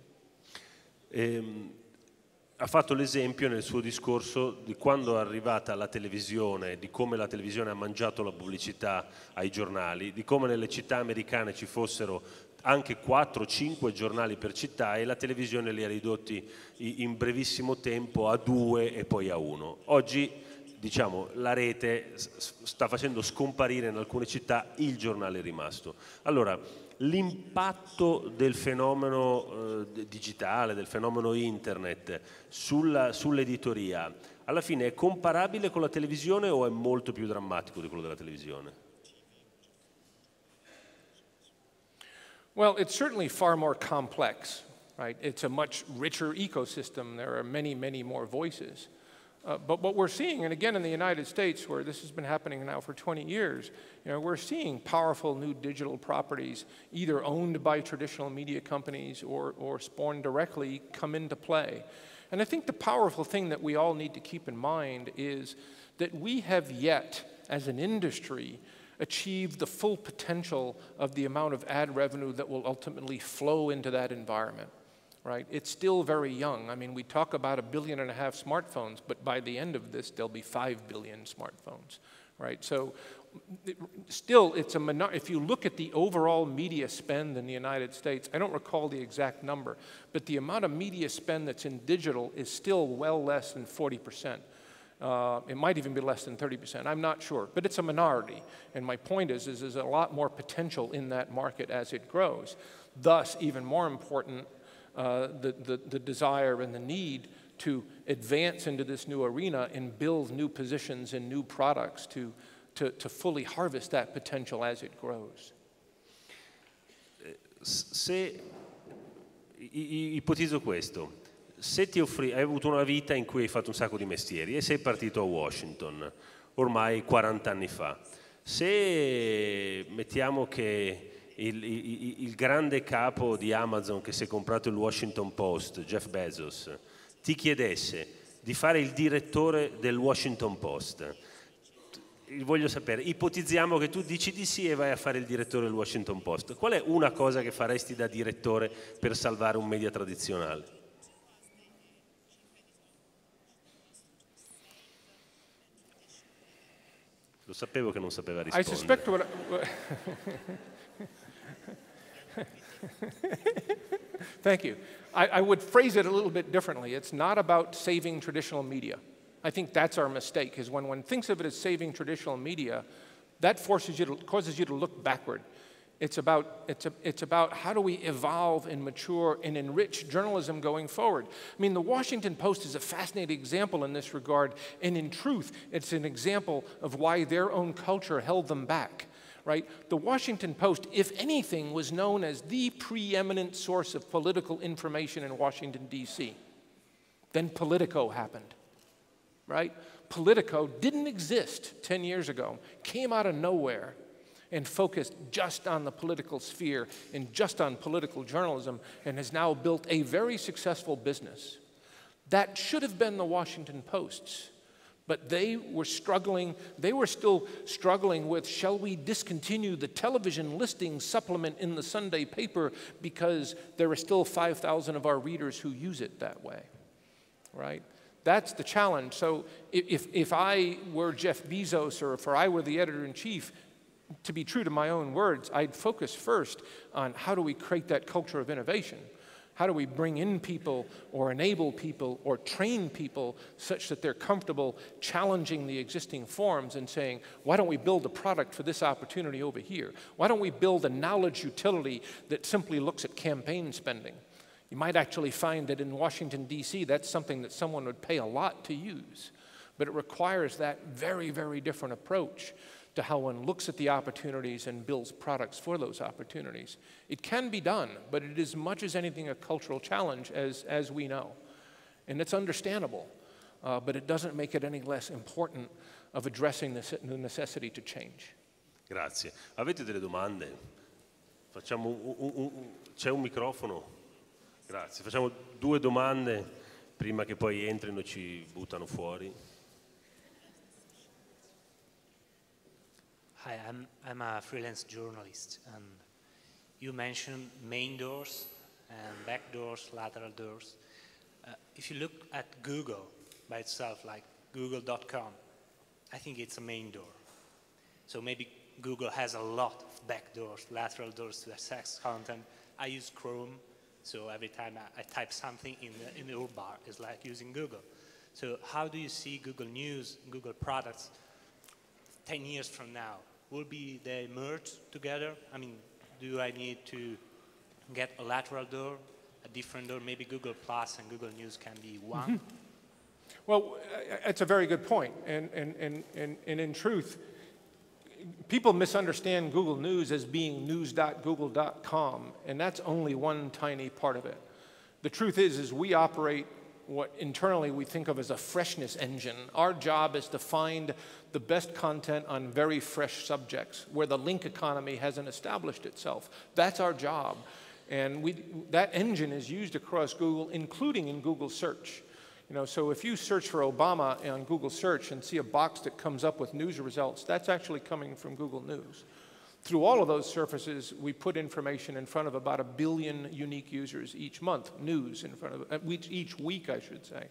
Ha fatto l'esempio nel suo discorso di quando è arrivata la televisione, di come la televisione ha mangiato la pubblicità ai giornali, di come nelle città americane ci fossero anche 4-5 giornali per città e la televisione li ha ridotti in brevissimo tempo a 2 e poi a 1. Oggi, diciamo, la rete sta facendo scomparire in alcune città il giornale rimasto. Allora, l'impatto del fenomeno digitale, del fenomeno internet sull'editoria, alla fine è comparabile con la televisione o è molto più drammatico di quello della televisione? Well, it's certainly far more complex, right? It's a much richer ecosystem. There are many, many more voices. But what we're seeing, and again in the United States, where this has been happening now for 20 years, you know, we're seeing powerful new digital properties, either owned by traditional media companies or spawned directly, come into play. And I think the powerful thing that we all need to keep in mind is that we have yet, as an industry, achieved the full potential of the amount of ad revenue that will ultimately flow into that environment. Right? It's still very young. I mean, we talk about 1.5 billion smartphones, but by the end of this, there'll be 5 billion smartphones, right? So still, it's if you look at the overall media spend in the United States, I don't recall the exact number, but the amount of media spend that's in digital is still well less than 40%. It might even be less than 30%. I'm not sure, but it's a minority. And my point is there's a lot more potential in that market as it grows. Thus, even more important, the desire and the need to advance into this new arena and build new positions and new products to fully harvest that potential as it grows. se ipotizzo questo, se hai avuto una vita in cui hai fatto un sacco di mestieri e sei partito a Washington, ormai 40 anni fa, se mettiamo che il grande capo di Amazon che si è comprato il Washington Post, Jeff Bezos, ti chiedesse di fare il direttore del Washington Post, voglio sapere, ipotizziamo che tu dici di sì e vai a fare il direttore del Washington Post, qual è una cosa che faresti da direttore per salvare un media tradizionale? Lo sapevo che non sapeva rispondere. I suspect what Thank you. I would phrase it a little bit differently. It's not about saving traditional media. I think that's our mistake, is when one thinks of it as saving traditional media, that causes you to look backward. It's about how do we evolve and mature and enrich journalism going forward. I mean, the Washington Post is a fascinating example in this regard, and in truth, it's an example of why their own culture held them back, right? The Washington Post, if anything, was known as the preeminent source of political information in Washington, D.C. Then Politico happened, right? Politico didn't exist 10 years ago, came out of nowhere, and focused just on the political sphere and just on political journalism, and has now built a very successful business. That should have been the Washington Post's, but they were still struggling with, shall we discontinue the television listing supplement in the Sunday paper because there are still 5,000 of our readers who use it that way, right? That's the challenge. So if I were Jeff Bezos, or if I were the editor-in-chief, to be true to my own words, I'd focus first on how do we create that culture of innovation? How do we bring in people or enable people or train people such that they're comfortable challenging the existing forms and saying, why don't we build a product for this opportunity over here? Why don't we build a knowledge utility that simply looks at campaign spending? You might actually find that in Washington, D.C., that's something that someone would pay a lot to use. But it requires that very, very different approach to how one looks at the opportunities and builds products for those opportunities. It can be done, but it is much as anything a cultural challenge, as we know. And it's understandable, but it doesn't make it any less important of addressing the necessity to change. Grazie. Avete delle domande? C'è un microfono? Grazie. Facciamo 2 domande prima che poi entrino e ci buttano fuori. Hi, I'm a freelance journalist, and you mentioned main doors and back doors, lateral doors. If you look at Google by itself, like google.com, I think it's a main door. So maybe Google has a lot of back doors, lateral doors to access content. I use Chrome, so every time I type something in the URL, it's like using Google. So how do you see Google News, Google products 10 years from now? Will they merge together? I mean, do I need to get a lateral door, a different door? Maybe Google Plus and Google News can be one? Mm-hmm. Well, it's a very good point. And in truth, people misunderstand Google News as being news.google.com, and that's only one tiny part of it. The truth is we operate what internally we think of as a freshness engine. Our job is to find the best content on very fresh subjects where the link economy hasn't established itself. That's our job. And that engine is used across Google, including in Google search. You know, so if you search for Obama on Google search and see a box that comes up with news results, that's actually coming from Google News. Through all of those surfaces, we put information in front of about 1 billion unique users each month, news in front of each week, I should say.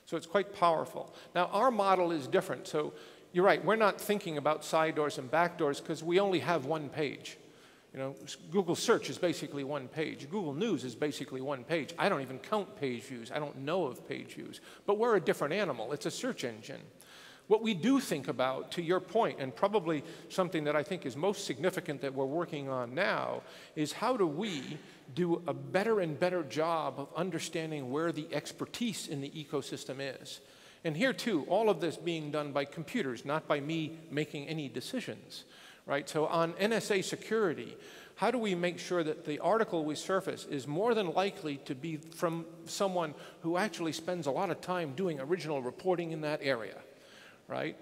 So it's quite powerful. Now, our model is different. So you're right, we're not thinking about side doors and back doors because we only have one page. You know, Google search is basically one page. Google News is basically one page. I don't even count page views. I don't know of page views. But we're a different animal. It's a search engine. What we do think about, to your point, and probably something that I think is most significant that we're working on now, is how do we do a better and better job of understanding where the expertise in the ecosystem is. And here, too, all of this being done by computers, not by me making any decisions. right? So on NSA security, how do we make sure that the article we surface is more than likely to be from someone who actually spends a lot of time doing original reporting in that area, right?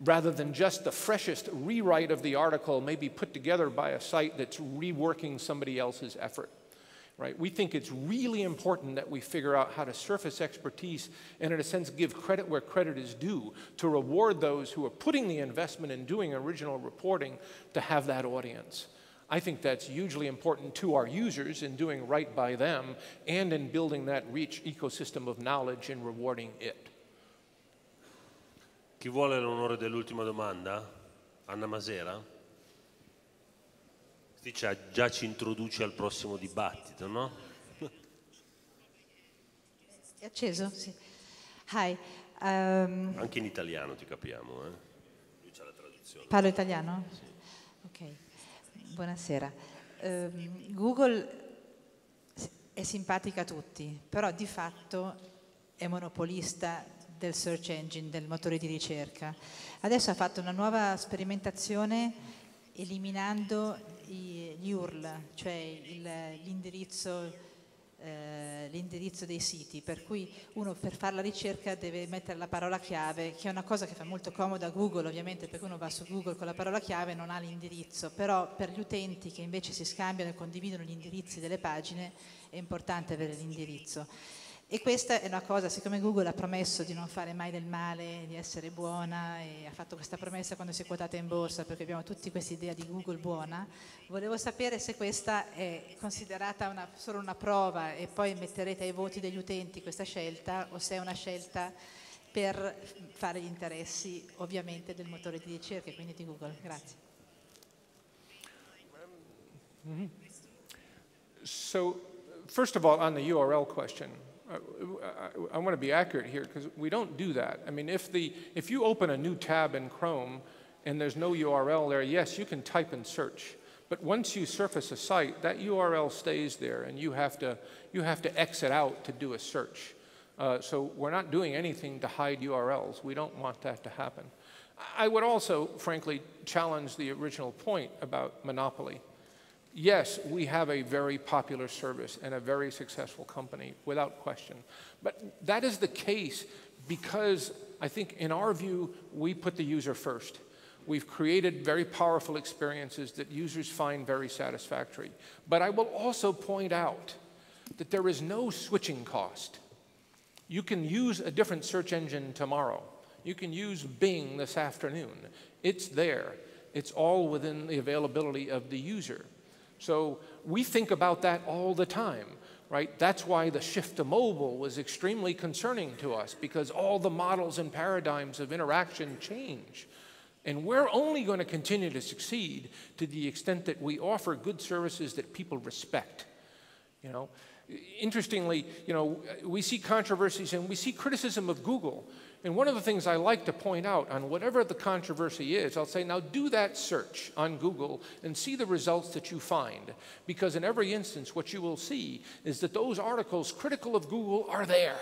Rather than just the freshest rewrite of the article maybe put together by a site that's reworking somebody else's effort, right? We think it's really important that we figure out how to surface expertise and in a sense give credit where credit is due to reward those who are putting the investment in doing original reporting to have that audience. I think that's hugely important to our users in doing right by them and in building that rich ecosystem of knowledge and rewarding it. Chi vuole l'onore dell'ultima domanda? Anna Masera? Già ci introduce al prossimo dibattito, no? È acceso? Sì. Hi. Anche in italiano ti capiamo, eh? Lui c'ha la traduzione. Parlo italiano? Sì. Ok. Buonasera. Google è simpatica a tutti, però di fatto è monopolista del search engine, del motore di ricerca. Adesso ha fatto una nuova sperimentazione eliminando gli URL, cioè l'indirizzo dei siti, per cui uno per fare la ricerca deve mettere la parola chiave, che è una cosa che fa molto comoda a Google, ovviamente, perché uno va su Google con la parola chiave e non ha l'indirizzo, però per gli utenti che invece si scambiano e condividono gli indirizzi delle pagine è importante avere l'indirizzo. E questa è una cosa, siccome Google ha promesso di non fare mai del male, di essere buona, e ha fatto questa promessa quando si è quotata in borsa, perché abbiamo tutti questa idea di Google buona, volevo sapere se questa è considerata solo una prova e poi metterete ai voti degli utenti questa scelta, o se è una scelta per fare gli interessi ovviamente del motore di ricerca e quindi di Google. Grazie. So, first of all, on the URL question, I want to be accurate here because we don't do that. I mean, if you open a new tab in Chrome and there's no URL there, yes, you can type and search. But once you surface a site, that URL stays there and you have to exit out to do a search. So we're not doing anything to hide URLs. We don't want that to happen. I would also, frankly, challenge the original point about monopoly. Yes, we have a very popular service and a very successful company, without question. But that is the case because I think, in our view, we put the user first. We've created very powerful experiences that users find very satisfactory. But I will also point out that there is no switching cost. You can use a different search engine tomorrow. You can use Bing this afternoon. It's there. It's all within the availability of the user. So we think about that all the time, right? That's why the shift to mobile was extremely concerning to us, because all the models and paradigms of interaction change. And we're only going to continue to succeed to the extent that we offer good services that people respect. You know, interestingly, you know, we see controversies and we see criticism of Google. And one of the things I like to point out on whatever the controversy is, I'll say, now do that search on Google and see the results that you find. Because in every instance, what you will see is that those articles critical of Google are there.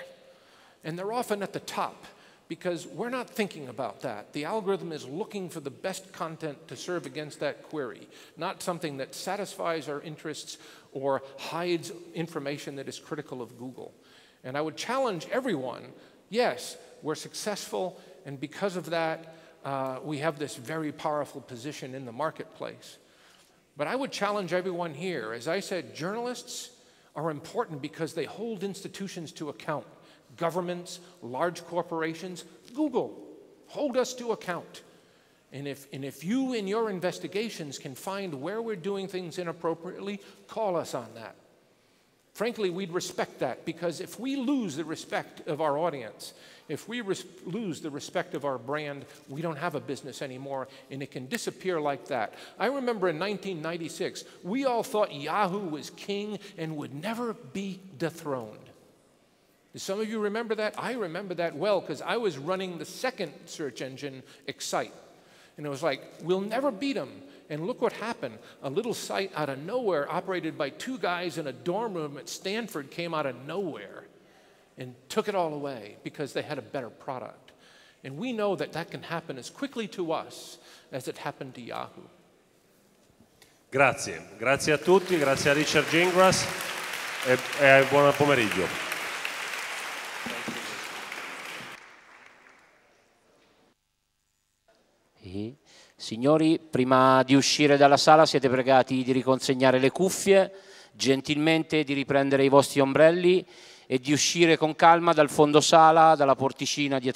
And they're often at the top, because we're not thinking about that. The algorithm is looking for the best content to serve against that query, not something that satisfies our interests or hides information that is critical of Google. And I would challenge everyone, yes, we're successful, and because of that, we have this very powerful position in the marketplace. But I would challenge everyone here. As I said, journalists are important because they hold institutions to account. Governments, large corporations, Google, hold us to account. And if you in your investigations can find where we're doing things inappropriately, call us on that. Frankly, we'd respect that, because if we lose the respect of our audience, if we lose the respect of our brand, we don't have a business anymore, and it can disappear like that. I remember in 1996, we all thought Yahoo was king and would never be dethroned. Do some of you remember that? I remember that well, because I was running the second search engine, Excite. And it was like, we'll never beat them. And look what happened. A little site out of nowhere, operated by two guys in a dorm room at Stanford, came out of nowhere and took it all away because they had a better product. And we know that that can happen as quickly to us as it happened to Yahoo. Grazie a tutti, grazie a Richard Gingras e buon pomeriggio. Signori, prima di uscire dalla sala siete pregati di riconsegnare le cuffie, gentilmente di riprendere i vostri ombrelli e di uscire con calma dal fondo sala, dalla porticina dietro